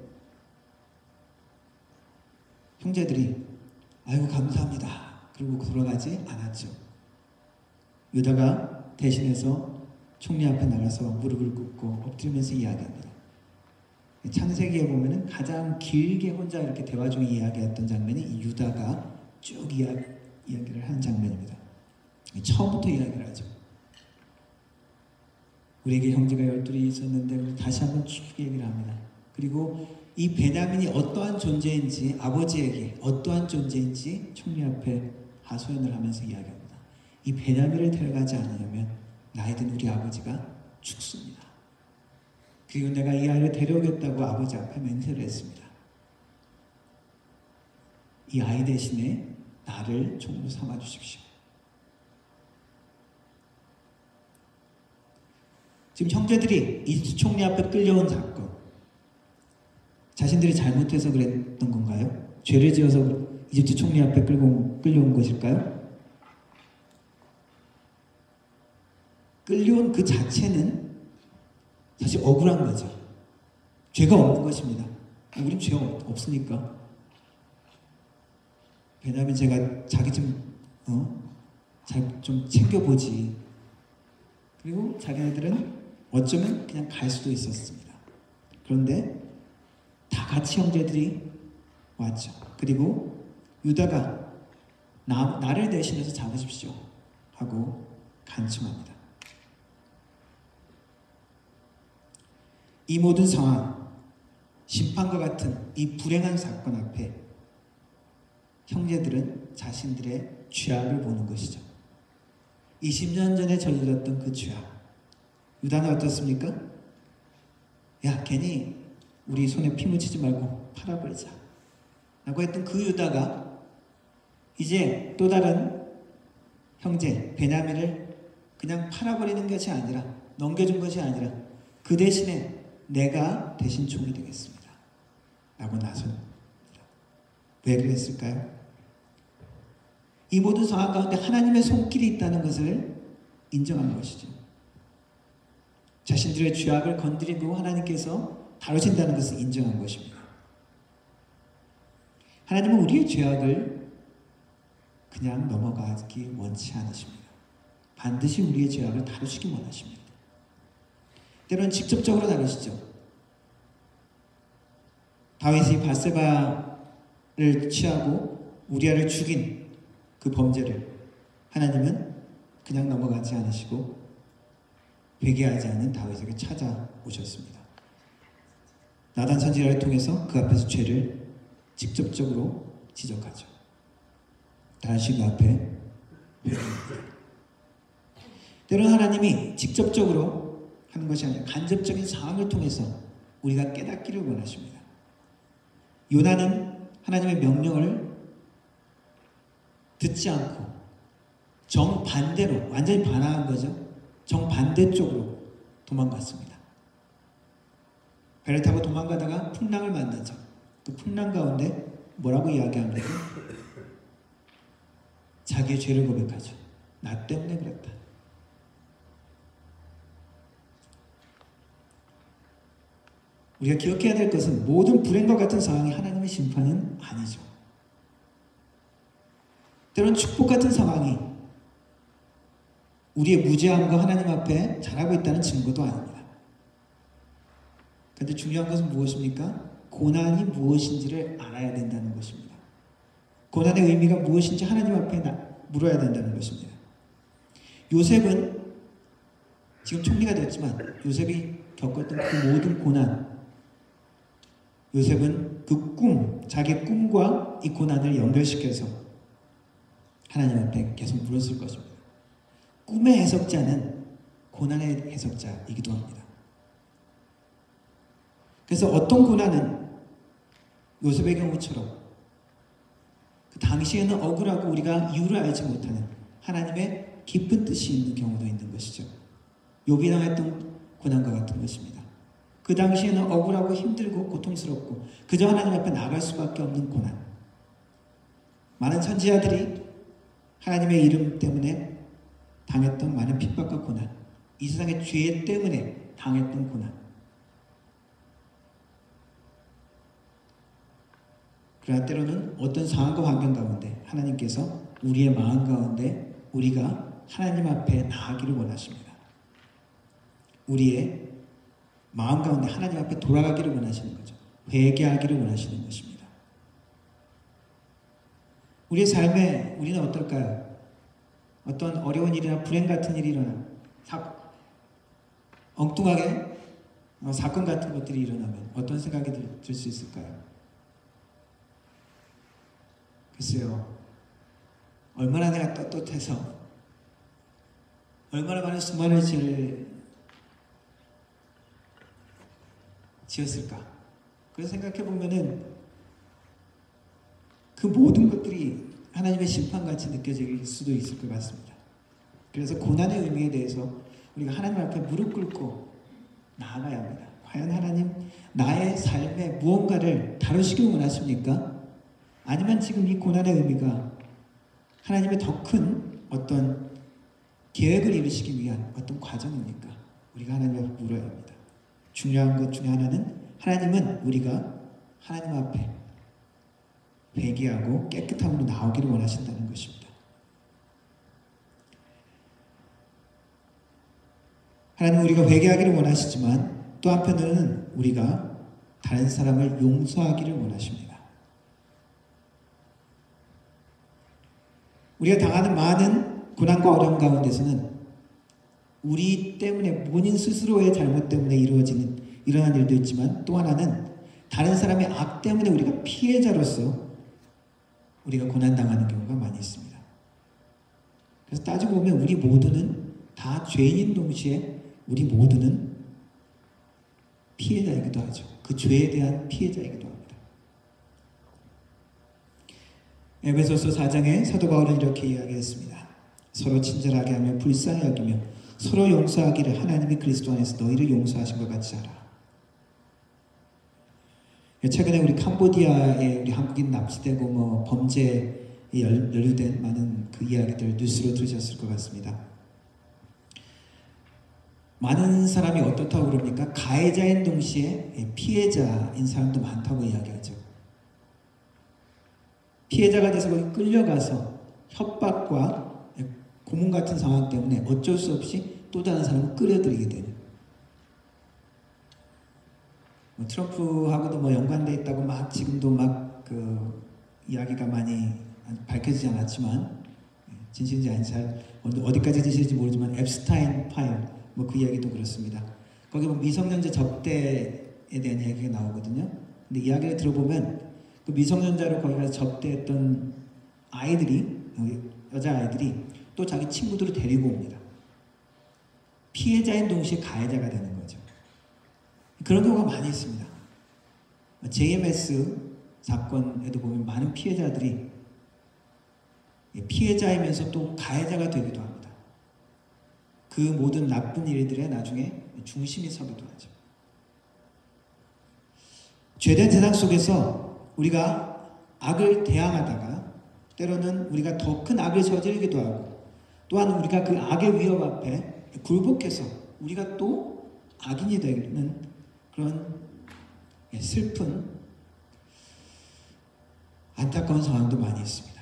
형제들이 아이고 감사합니다. 그리고 돌아가지 않았죠. 유다가 대신해서 총리 앞에 나가서 무릎을 꿇고 엎드리면서 이야기합니다. 창세기에 보면은 가장 길게 혼자 이렇게 대화 중에 이야기했던 장면이 이 유다가 쭉 이야기를 하는 장면입니다. 처음부터 이야기를 하죠. 우리에게 형제가 12이 있었는데 다시 한번 쭉 얘기를 합니다. 그리고 이 베냐민이 어떠한 존재인지, 아버지에게 어떠한 존재인지 총리 앞에 하소연을 하면서 이야기합니다. 이 베냐민을 데려가지 않으려면 나이든 우리 아버지가 죽습니다. 그리고 내가 이 아이를 데려오겠다고 아버지 앞에 맹세를 했습니다. 이 아이 대신에 나를 종으로 삼아 주십시오. 지금 형제들이 이집트 총리 앞에 끌려온 사건, 자신들이 잘못해서 그랬던 건가요? 죄를 지어서 이집트 총리 앞에 끌려온 것일까요? 끌려온 그 자체는 사실 억울한 거죠. 죄가 없는 것입니다. 우린 죄가 없으니까. 왜냐하면 제가 자기 좀 챙겨보지. 그리고 자기네들은 어쩌면 그냥 갈 수도 있었습니다. 그런데 다 같이 형제들이 왔죠. 그리고 유다가 나를 대신해서 잡으십시오 하고 간청합니다. 이 모든 상황, 심판과 같은 이 불행한 사건 앞에 형제들은 자신들의 죄악을 보는 것이죠. 20년 전에 저질렀던 그 죄악. 유다는 어떻습니까? 야, 괜히 우리 손에 피 묻히지 말고 팔아버리자 라고 했던 그 유다가 이제 또 다른 형제 베냐민을 그냥 팔아버리는 것이 아니라, 넘겨준 것이 아니라 그 대신에 내가 대신 종이 되겠습니다 라고 나섭니다. 왜 그랬을까요? 이 모든 상황 가운데 하나님의 손길이 있다는 것을 인정한 것이죠. 자신들의 죄악을 건드리고 하나님께서 다루신다는 것을 인정한 것입니다. 하나님은 우리의 죄악을 그냥 넘어가기 원치 않으십니다. 반드시 우리의 죄악을 다루시기 원하십니다. 때로는 직접적으로 다루시죠. 다윗이 밧세바를 취하고 우리아를 죽인 그 범죄를 하나님은 그냥 넘어가지 않으시고 회개하지 않는 다윗에게 찾아오셨습니다. 나단 선지자를 통해서 그 앞에서 죄를 직접적으로 지적하죠. 다시 그 앞에 회개합니다. 때로는 하나님이 직접적으로 하는 것이 아니라 간접적인 상황을 통해서 우리가 깨닫기를 원하십니다. 요나는 하나님의 명령을 듣지 않고 정반대로, 완전히 반항한 거죠. 정반대쪽으로 도망갔습니다. 배를 타고 도망가다가 풍랑을 만나죠. 그 풍랑 가운데 뭐라고 이야기합니까? 자기의 죄를 고백하죠. 나 때문에 그랬다. 우리가 기억해야 될 것은 모든 불행과 같은 상황이 하나님의 심판은 아니죠. 때로는 축복 같은 상황이 우리의 무죄함과 하나님 앞에 잘하고 있다는 증거도 아닙니다. 그런데 중요한 것은 무엇입니까? 고난이 무엇인지를 알아야 된다는 것입니다. 고난의 의미가 무엇인지 하나님 앞에 물어야 된다는 것입니다. 요셉은 지금 총리가 됐지만 요셉이 겪었던 그 모든 고난, 요셉은 그 꿈, 자기의 꿈과 이 고난을 연결시켜서 하나님 앞에 계속 물었을 것입니다. 꿈의 해석자는 고난의 해석자이기도 합니다. 그래서 어떤 고난은 요셉의 경우처럼 그 당시에는 억울하고 우리가 이유를 알지 못하는 하나님의 깊은 뜻이 있는 경우도 있는 것이죠. 욥이 당했던 고난과 같은 것입니다. 그 당시에는 억울하고 힘들고 고통스럽고 그저 하나님 앞에 나갈 수밖에 없는 고난. 많은 선지자들이 하나님의 이름 때문에 당했던 많은 핍박과 고난, 이 세상의 죄 때문에 당했던 고난. 그러나 때로는 어떤 상황과 환경 가운데 하나님께서 우리의 마음 가운데 우리가 하나님 앞에 나아가기를 원하십니다. 우리의 마음 가운데 하나님 앞에 돌아가기를 원하시는 거죠. 회개하기를 원하시는 것입니다. 우리의 삶에 우리는 어떨까요? 어떤 어려운 일이나 불행 같은 일이 일어나 엉뚱하게 사건 같은 것들이 일어나면 어떤 생각이 들 수 있을까요? 글쎄요, 얼마나 내가 떳떳해서 얼마나 많은 수많은 죄를 지었을까? 그래서 생각해 보면은 그 모든 것들이 하나님의 심판같이 느껴질 수도 있을 것 같습니다. 그래서 고난의 의미에 대해서 우리가 하나님 앞에 무릎 꿇고 나아가야 합니다. 과연 하나님 나의 삶에 무언가를 다루시길 원하십니까? 아니면 지금 이 고난의 의미가 하나님의 더 큰 어떤 계획을 이루시기 위한 어떤 과정입니까? 우리가 하나님 앞에 물어야 합니다. 중요한 것 중에 하나는 하나님은 우리가 하나님 앞에 회개하고 깨끗함으로 나오기를 원하신다는 것입니다. 하나님은 우리가 회개하기를 원하시지만 또 한편으로는 우리가 다른 사람을 용서하기를 원하십니다. 우리가 당하는 많은 고난과 어려움 가운데서는 우리 때문에 본인 스스로의 잘못 때문에 일어난 일도 있지만 또 하나는 다른 사람의 악 때문에 우리가 피해자로서 우리가 고난당하는 경우가 많이 있습니다. 그래서 따지고 보면 우리 모두는 다 죄인인 동시에 우리 모두는 피해자이기도 하죠. 그 죄에 대한 피해자이기도 합니다. 에베소서 4장에 사도 바울은 이렇게 이야기했습니다. 서로 친절하게 하며 불쌍히 여기며 서로 용서하기를 하나님이 그리스도 안에서 너희를 용서하신 것 같이 하라. 최근에 우리 캄보디아에 우리 한국인 납치되고 범죄에 연루된 많은 그 이야기들 뉴스로 들으셨을 것 같습니다. 많은 사람이 어떻다고 그럽니까? 가해자인 동시에 피해자인 사람도 많다고 이야기하죠. 피해자가 돼서 거기 끌려가서 협박과 고문 같은 상황 때문에 어쩔 수 없이 또 다른 사람을 끌어들이게 되는. 트럼프하고도 연관돼 있다고 지금도 그 이야기가 많이 밝혀지지 않았지만 진실인지 아닌지 어디까지 진실인지 모르지만 앱스타인 파일 그 이야기도 그렇습니다. 거기 미성년자 접대에 대한 이야기가 나오거든요. 근데 이야기를 들어보면 그 미성년자로 거기 가서 접대했던 여자아이들이 또 자기 친구들을 데리고 옵니다. 피해자인 동시에 가해자가 되는 거죠. 그런 경우가 많이 있습니다. JMS 사건에도 보면 많은 피해자들이 피해자이면서 또 가해자가 되기도 합니다. 그 모든 나쁜 일들의 나중에 중심이 서기도 하죠. 죄된 세상 속에서 우리가 악을 대항하다가 때로는 우리가 더 큰 악을 저지르기도 하고 또한 우리가 그 악의 위협 앞에 굴복해서 우리가 또 악인이 되는 그런 슬픈 안타까운 상황도 많이 있습니다.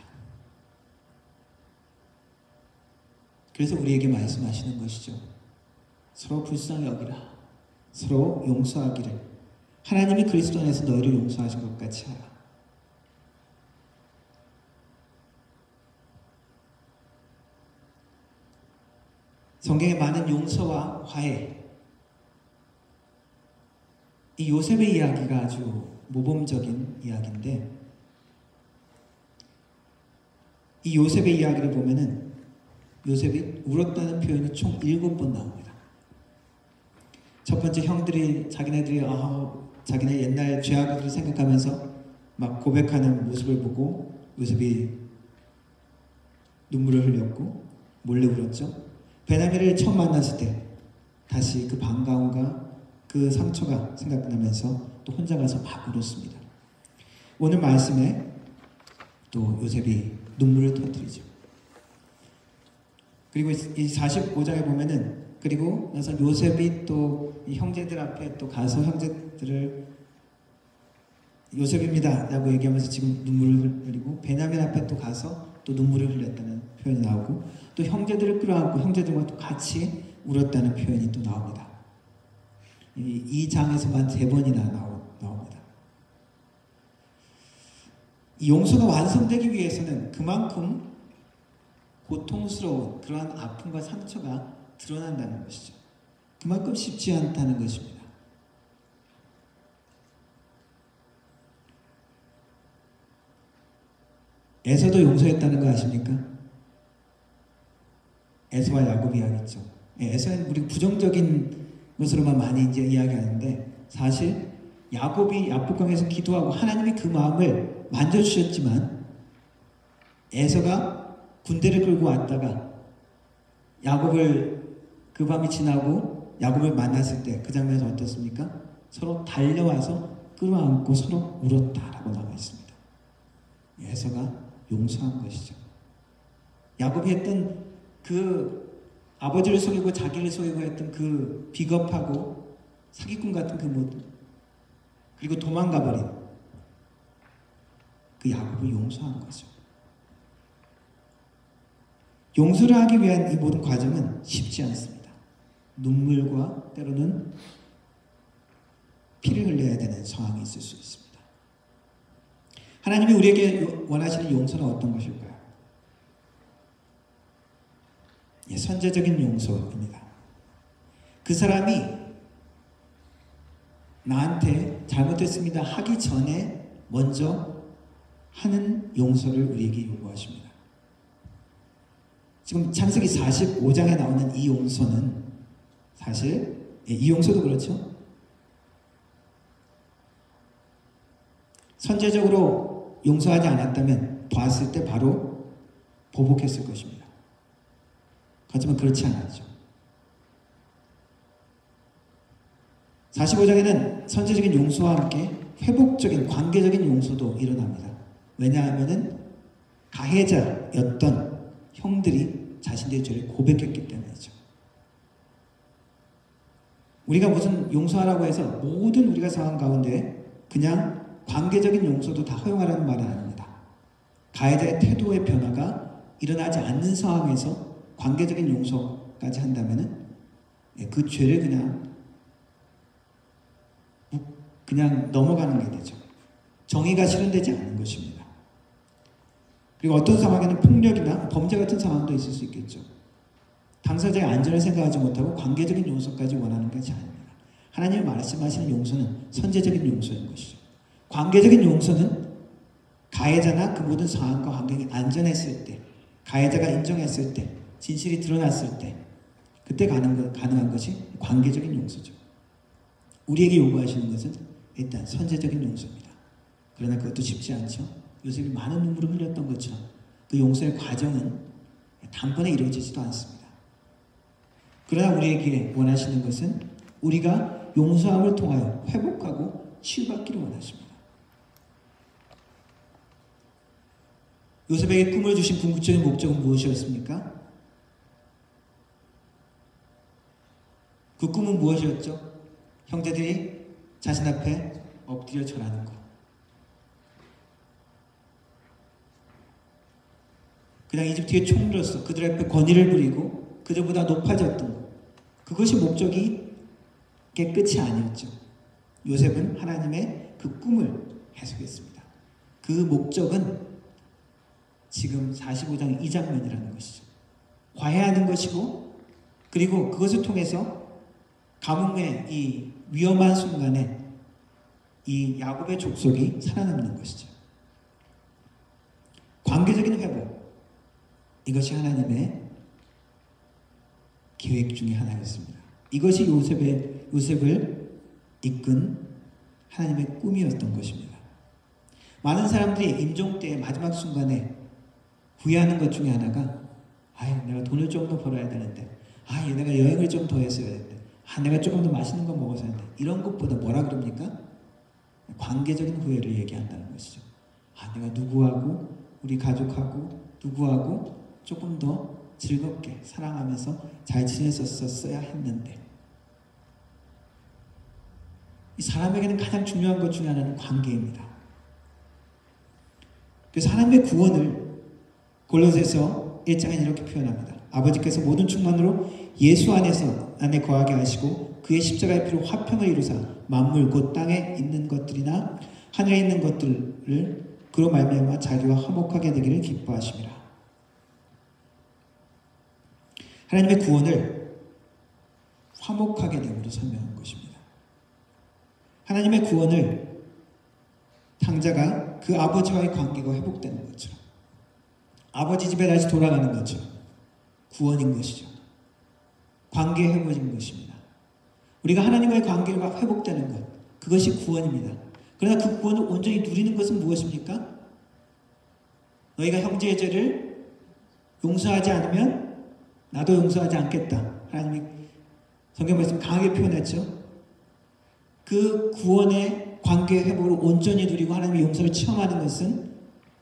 그래서 우리에게 말씀하시는 것이죠. 서로 불쌍히 여기라. 서로 용서하기를. 하나님이 그리스도 안에서 너희를 용서하신 것 같이 하라. 성경에 많은 용서와 화해, 이 요셉의 이야기가 아주 모범적인 이야기인데 이 요셉의 이야기를 보면은 요셉이 울었다는 표현이 총 7번 나옵니다. 첫 번째 형들이 자기네 옛날 죄악을 생각하면서 막 고백하는 모습을 보고 요셉이 눈물을 흘렸고 몰래 울었죠. 베냐민을 처음 만났을 때 다시 그 반가움과 그 상처가 생각나면서 또 혼자 가서 막 울었습니다. 오늘 말씀에 또 요셉이 눈물을 터뜨리죠. 그리고 이 45장에 보면은 그리고 나서 요셉이 또 이 형제들 앞에 또 가서 형제들을 요셉입니다 라고 얘기하면서 지금 눈물을 흘리고, 베냐민 앞에 또 가서 또 눈물을 흘렸다는 표현이 나오고, 또 형제들을 끌어안고 형제들과 또 같이 울었다는 표현이 또 나옵니다. 이 장에서만 3번이나 나옵니다. 이 용서가 완성되기 위해서는 그만큼 고통스러운 그러한 아픔과 상처가 드러난다는 것이죠. 그만큼 쉽지 않다는 것입니다. 에서도 용서했다는 거 아십니까? 에서와 야곱이 이야기했죠. 에서는 우리 부정적인 것으로만 많이 이제 이야기하는데, 사실 야곱이 야복강에서 기도하고 하나님이 그 마음을 만져주셨지만, 에서가 군대를 끌고 왔다가 야곱을 그 밤이 지나고 야곱을 만났을 때 그 장면에서 어떻습니까? 서로 달려와서 끌어안고 서로 울었다라고 나와 있습니다. 에서가 용서한 것이죠. 야곱이 했던 그 아버지를 속이고 자기를 속이고 했던 그 비겁하고 사기꾼 같은 그 모습, 그리고 도망가버린 그 야곱을 용서한 거죠. 용서를 하기 위한 이 모든 과정은 쉽지 않습니다. 눈물과 때로는 피를 흘려야 되는 상황이 있을 수 있습니다. 하나님이 우리에게 원하시는 용서는 어떤 것일까요? 선제적인 용서입니다. 그 사람이 나한테 잘못했습니다 하기 전에 먼저 하는 용서를 우리에게 요구하십니다. 지금 창세기 45장에 나오는 이 용서는 사실 이 용서도 그렇죠. 선제적으로 용서하지 않았다면 봤을 때 바로 보복했을 것입니다. 하지만 그렇지 않았죠. 45장에는 선제적인 용서와 함께 회복적인 관계적인 용서도 일어납니다. 왜냐하면 가해자였던 형들이 자신들의 죄를 고백했기 때문이죠. 우리가 무슨 용서하라고 해서 모든 우리가 상황 가운데 그냥 관계적인 용서도 다 허용하라는 말은 아닙니다. 가해자의 태도의 변화가 일어나지 않는 상황에서 관계적인 용서까지 한다면은 그 죄를 그냥 넘어가는 게 되죠. 정의가 실현되지 않는 것입니다. 그리고 어떤 상황에는 폭력이나 범죄 같은 상황도 있을 수 있겠죠. 당사자의 안전을 생각하지 못하고 관계적인 용서까지 원하는 것이 아닙니다. 하나님이 말씀하시는 용서는 선제적인 용서인 것이죠. 관계적인 용서는 가해자나 그 모든 상황과 환경이 안전했을 때, 가해자가 인정했을 때, 진실이 드러났을 때, 그때 가능한 것이 관계적인 용서죠. 우리에게 요구하시는 것은 일단 선제적인 용서입니다. 그러나 그것도 쉽지 않죠. 요셉이 많은 눈물을 흘렸던 것처럼 그 용서의 과정은 단번에 이루어지지도 않습니다. 그러나 우리에게 원하시는 것은 우리가 용서함을 통하여 회복하고 치유받기를 원하십니다. 요셉에게 꿈을 주신 궁극적인 목적은 무엇이었습니까? 그 꿈은 무엇이었죠? 형제들이 자신 앞에 엎드려 절하는 것. 그냥 이집트에 총리로서 그들 앞에 권위를 부리고 그들보다 높아졌던 것. 그것이 목적이 끝이 아니었죠. 요셉은 하나님의 그 꿈을 해석했습니다. 그 목적은 지금 45장 이 장면이라는 것이죠. 화해하는 것이고, 그리고 그것을 통해서 가뭄의 이 위험한 순간에 이 야곱의 족속이 살아남는 것이죠. 관계적인 회복, 이것이 하나님의 계획 중에 하나였습니다. 이것이 요셉을 이끈 하나님의 꿈이었던 것입니다. 많은 사람들이 임종 때의 마지막 순간에 후회하는 것 중에 하나가, 내가 돈을 좀 더 벌어야 되는데, 내가 여행을 좀 더 했어야 되는데, 내가 조금 더 맛있는 거 먹어서 했는데, 이런 것보다 뭐라 그럽니까? 관계적인 후회를 얘기한다는 것이죠. 내가 누구하고, 우리 가족하고, 누구하고 조금 더 즐겁게 사랑하면서 잘 지냈었어야 했는데. 이 사람에게는 가장 중요한 것 중에 하나는 관계입니다. 그래서 하나님의 구원을 골로새서 1장에 이렇게 표현합니다. 아버지께서 모든 충만으로 예수 안에 거하게 하시고 그의 십자가의 피로 화평을 이루사 만물 곧 땅에 있는 것들이나 하늘에 있는 것들을 그로 말미암아 자기와 화목하게 되기를 기뻐하심이라. 하나님의 구원을 화목하게 됨으로 설명한 것입니다. 하나님의 구원을 탕자가 그 아버지와의 관계가 회복되는 것처럼, 아버지 집에 다시 돌아가는 것처럼 구원인 것이죠. 관계 회복인 것입니다. 우리가 하나님과의 관계가 회복되는 것, 그것이 구원입니다. 그러나 그 구원을 온전히 누리는 것은 무엇입니까? 너희가 형제의 죄를 용서하지 않으면 나도 용서하지 않겠다. 하나님이 성경 말씀 강하게 표현했죠. 그 구원의 관계 회복을 온전히 누리고 하나님의 용서를 체험하는 것은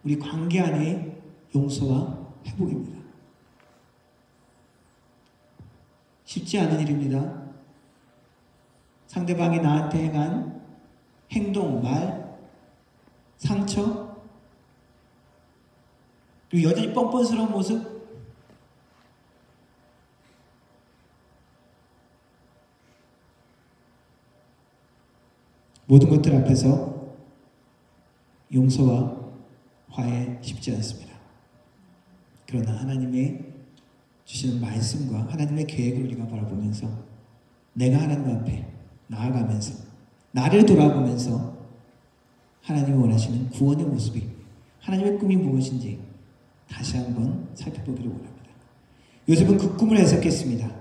우리 관계 안의 용서와 회복입니다. 쉽지 않은 일입니다. 상대방이 나한테 행한 행동, 말, 상처, 그리고 여전히 뻔뻔스러운 모습, 모든 것들 앞에서 용서와 화해 쉽지 않습니다. 그러나 하나님의 주시는 말씀과 하나님의 계획을 우리가 바라보면서 내가 하나님 앞에 나아가면서 나를 돌아보면서 하나님이 원하시는 구원의 모습이, 하나님의 꿈이 무엇인지 다시 한번 살펴보기를 원합니다. 요셉은 그 꿈을 해석했습니다.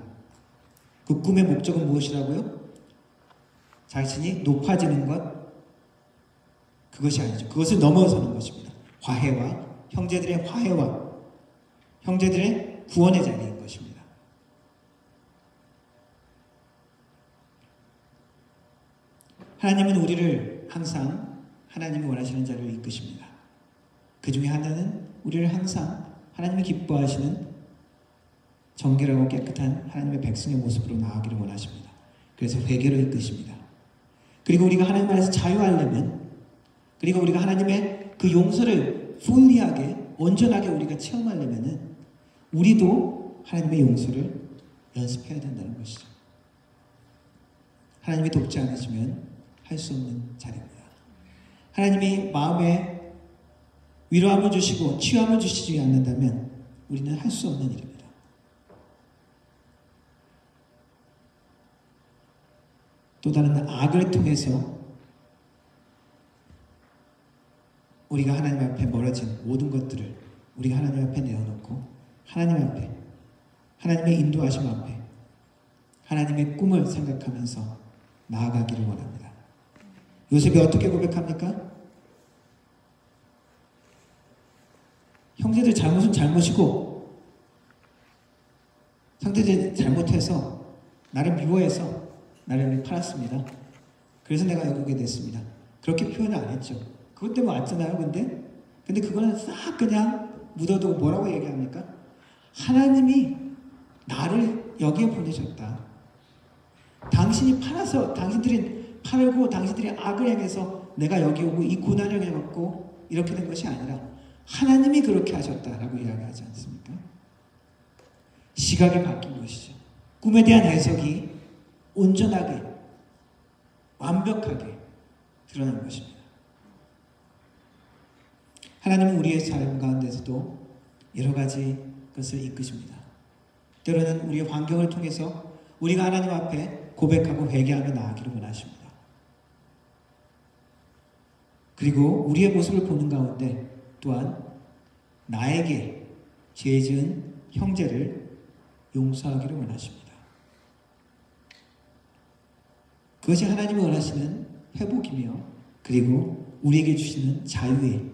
그 꿈의 목적은 무엇이라고요? 자신이 높아지는 것, 그것이 아니죠. 그것을 넘어서는 것입니다. 화해와 형제들의 화해와 형제들의 구원의 자리인 것입니다. 하나님은 우리를 항상 하나님이 원하시는 자리로 이끄십니다. 그 중에 하나는 우리를 항상 하나님이 기뻐하시는 정결하고 깨끗한 하나님의 백성의 모습으로 나아가기를 원하십니다. 그래서 회개로 이끄십니다. 그리고 우리가 하나님 안에서 자유하려면, 그리고 우리가 하나님의 그 용서를 fully하게, 온전하게 우리가 체험하려면은 우리도 하나님의 용서를 연습해야 된다는 것이죠. 하나님이 돕지 않으시면 할 수 없는 자리입니다. 하나님이 마음에 위로함을 주시고 치유함을 주시지 않는다면 우리는 할 수 없는 일입니다. 또 다른 악을 통해서 우리가 하나님 앞에 멀어진 모든 것들을 우리가 하나님 앞에 내어놓고 하나님 앞에, 하나님의 인도하심 앞에 하나님의 꿈을 생각하면서 나아가기를 원합니다. 요셉이 어떻게 고백합니까? 형제들 잘못은 잘못이고 상대들이 잘못해서 나를 미워해서 나를 팔았습니다. 그래서 내가 여기 오게 됐습니다. 그렇게 표현을 안 했죠. 그것 때문에 왔잖아요. 근데 그거는 싹 그냥 묻어두고 뭐라고 얘기합니까? 하나님이 나를 여기에 보내셨다. 당신이 팔아서, 당신들이 팔고 당신들이 악을 행해서 내가 여기 오고 이 고난을 해갖고 이렇게 된 것이 아니라 하나님이 그렇게 하셨다라고 이야기하지 않습니까? 시각이 바뀐 것이죠. 꿈에 대한 해석이 온전하게, 완벽하게 드러난 것입니다. 하나님은 우리의 삶 가운데서도 여러 가지 것을 이끄십니다. 때로는 우리의 환경을 통해서 우리가 하나님 앞에 고백하고 회개하며 나아가기를 원하십니다. 그리고 우리의 모습을 보는 가운데 또한 나에게 죄 지은 형제를 용서하기를 원하십니다. 그것이 하나님이 원하시는 회복이며 그리고 우리에게 주시는 자유의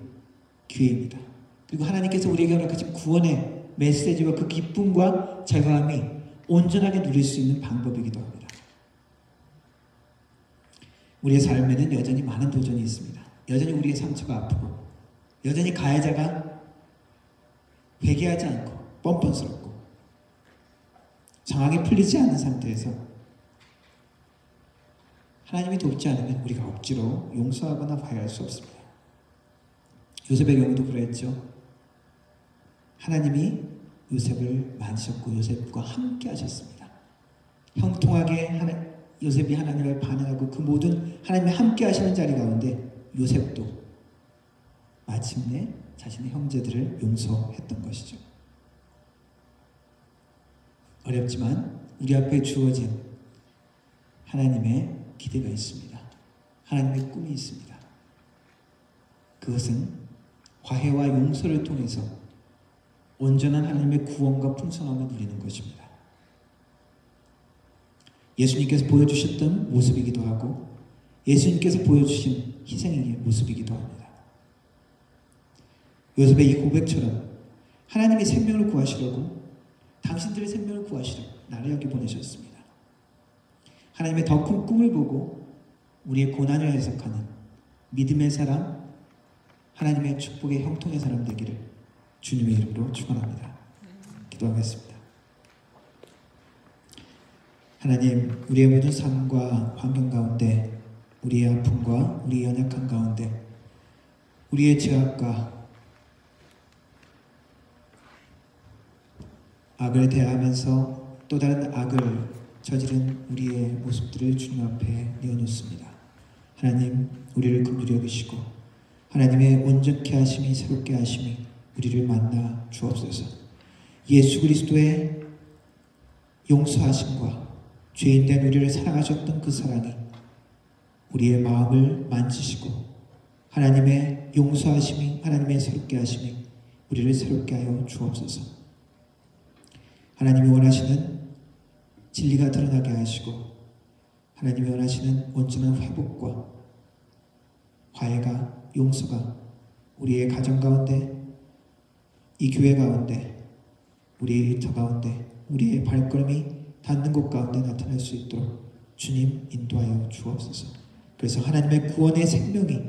기회입니다. 그리고 하나님께서 우리에게 허락하신 구원의 메시지와 그 기쁨과 자유함이 온전하게 누릴 수 있는 방법이기도 합니다. 우리의 삶에는 여전히 많은 도전이 있습니다. 여전히 우리의 상처가 아프고 여전히 가해자가 회개하지 않고 뻔뻔스럽고 상황이 풀리지 않는 상태에서 하나님이 돕지 않으면 우리가 억지로 용서하거나 화해할 수 없습니다. 요셉의 경우도 그랬죠. 하나님이 요셉을 만지셨고 요셉과 함께 하셨습니다. 형통하게 요셉이 하나님을 반응하고 그 모든 하나님이 함께 하시는 자리 가운데 요셉도 마침내 자신의 형제들을 용서했던 것이죠. 어렵지만 우리 앞에 주어진 하나님의 기대가 있습니다. 하나님의 꿈이 있습니다. 그것은 화해와 용서를 통해서 온전한 하나님의 구원과 풍성함을 누리는 것입니다. 예수님께서 보여주셨던 모습이기도 하고 예수님께서 보여주신 희생의 모습이기도 합니다. 요셉의 이 고백처럼 하나님이 생명을 구하시려고 당신들의 생명을 구하시려고 나를 여기 보내셨습니다. 하나님의 더 큰 꿈을 보고 우리의 고난을 해석하는 믿음의 사람, 하나님의 축복의 형통의 사람 되기를 주님의 이름으로 축원합니다. 기도하겠습니다. 하나님, 우리의 모든 삶과 환경 가운데, 우리의 아픔과 우리의 연약한 가운데, 우리의 죄악과 악을 대하면서 또 다른 악을 저지른 우리의 모습들을 주님 앞에 내어놓습니다. 하나님, 우리를 긍휼히 여기시고 하나님의 온전케 하심이 새롭게 하심이 우리를 만나 주옵소서. 예수 그리스도의 용서하심과 죄인된 우리를 사랑하셨던 그 사랑이 우리의 마음을 만지시고 하나님의 용서하심이 하나님의 새롭게 하심이 우리를 새롭게 하여 주옵소서. 하나님이 원하시는 진리가 드러나게 하시고 하나님이 원하시는 온전한 회복과 화해가 용서가 우리의 가정 가운데 이 교회 가운데 우리의 일터 가운데 우리의 발걸음이 닿는 곳 가운데 나타날 수 있도록 주님 인도하여 주옵소서. 그래서 하나님의 구원의 생명이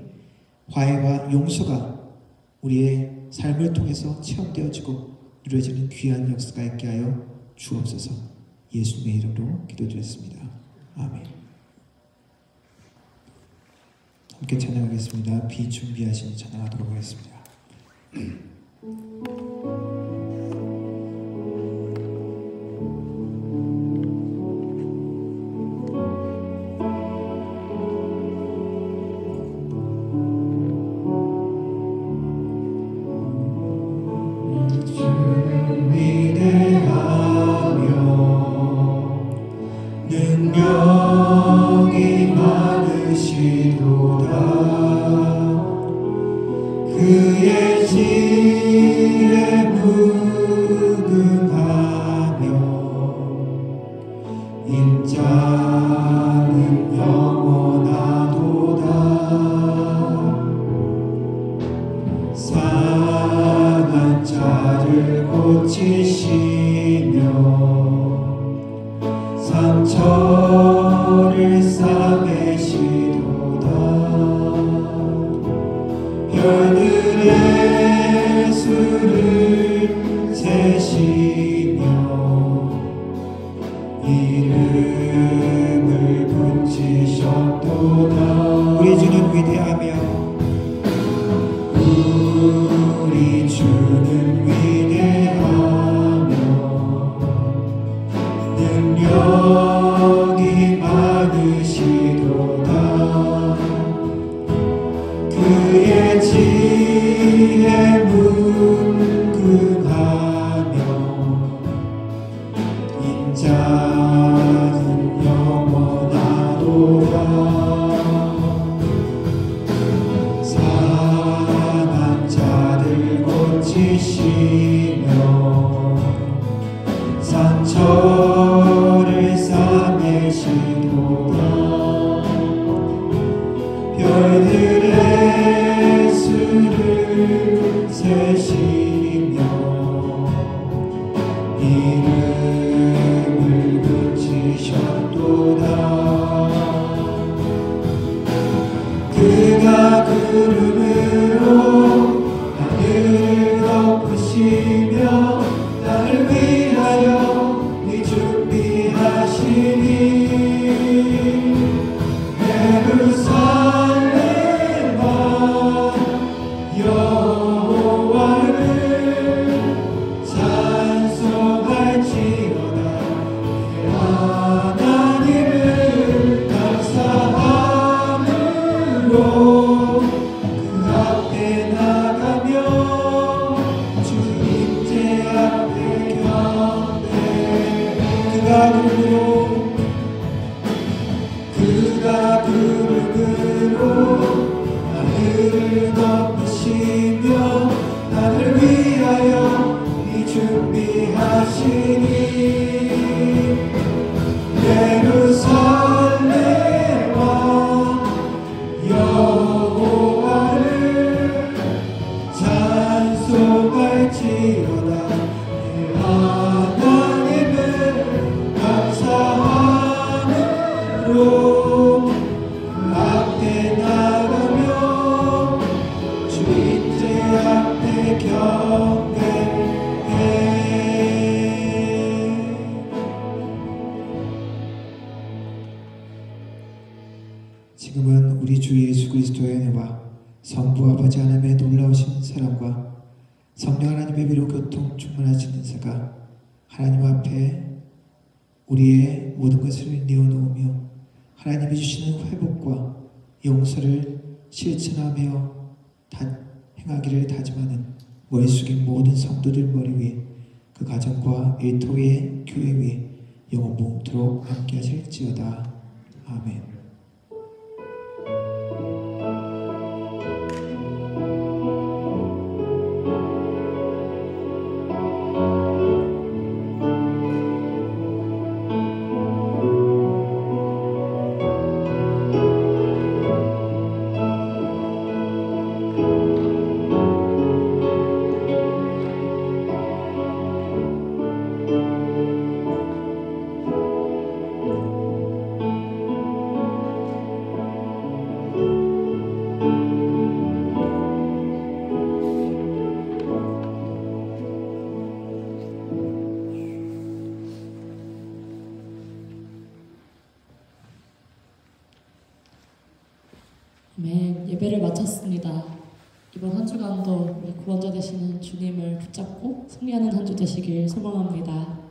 화해와 용서가 우리의 삶을 통해서 체험되어지고 이루어지는 귀한 역사가 있게 하여 주옵소서. 예수님의 이름으로 기도드렸습니다. 아멘. 함께 찬양하겠습니다. 비준비하신 찬양하도록 하겠습니다. 능력이 많으시도다. 그의 지혜 무궁하며 인자는 영원하도다. 상한 자를 고치시며 상처를 싸매시도다. 별들의 수를 세시며 이름을 붙이셨도다. 우리 주는 위대하며 우리 주는 위대하며 능력이 많으시도다. 그의 지혜 무궁하며 인자는 영원하도다. 상한 자를 고치시며 상처를 싸매시도다. 별들의 수를 세시며 이름을 붙이셨도다. 그가 구름으로 하늘을 덮으시며 나를 위하여 준비하시니 예루살렘아 그가 구름으로 하늘을 덮으시며 나를 위하여 이 준비하시니 예루살렘아 여호와를 찬송할지어다 내 하나님을 감사함으로 앞에 나가며 주인제 앞에 경배해. 지금은 우리 주 예수 그리스도의 은혜와 성부 아버지 하나님의 놀라우신 사랑과 성령 하나님의 위로 교통 충만하신 인사가 하나님 앞에 우리의 모든 것을 내어놓으며 하나님이 주시는 회복과 용서를 실천하며 행하기를 다짐하는 머리 숙인 모든 성도들 머리 위에 그 가정과 일터의 교회 위에 영원 무궁토록 함께 하실지어다. 아멘. 아멘. 예배를 마쳤습니다. 이번 한 주간도 우리 구원자 되시는 주님을 붙잡고 승리하는 한 주 되시길 소망합니다.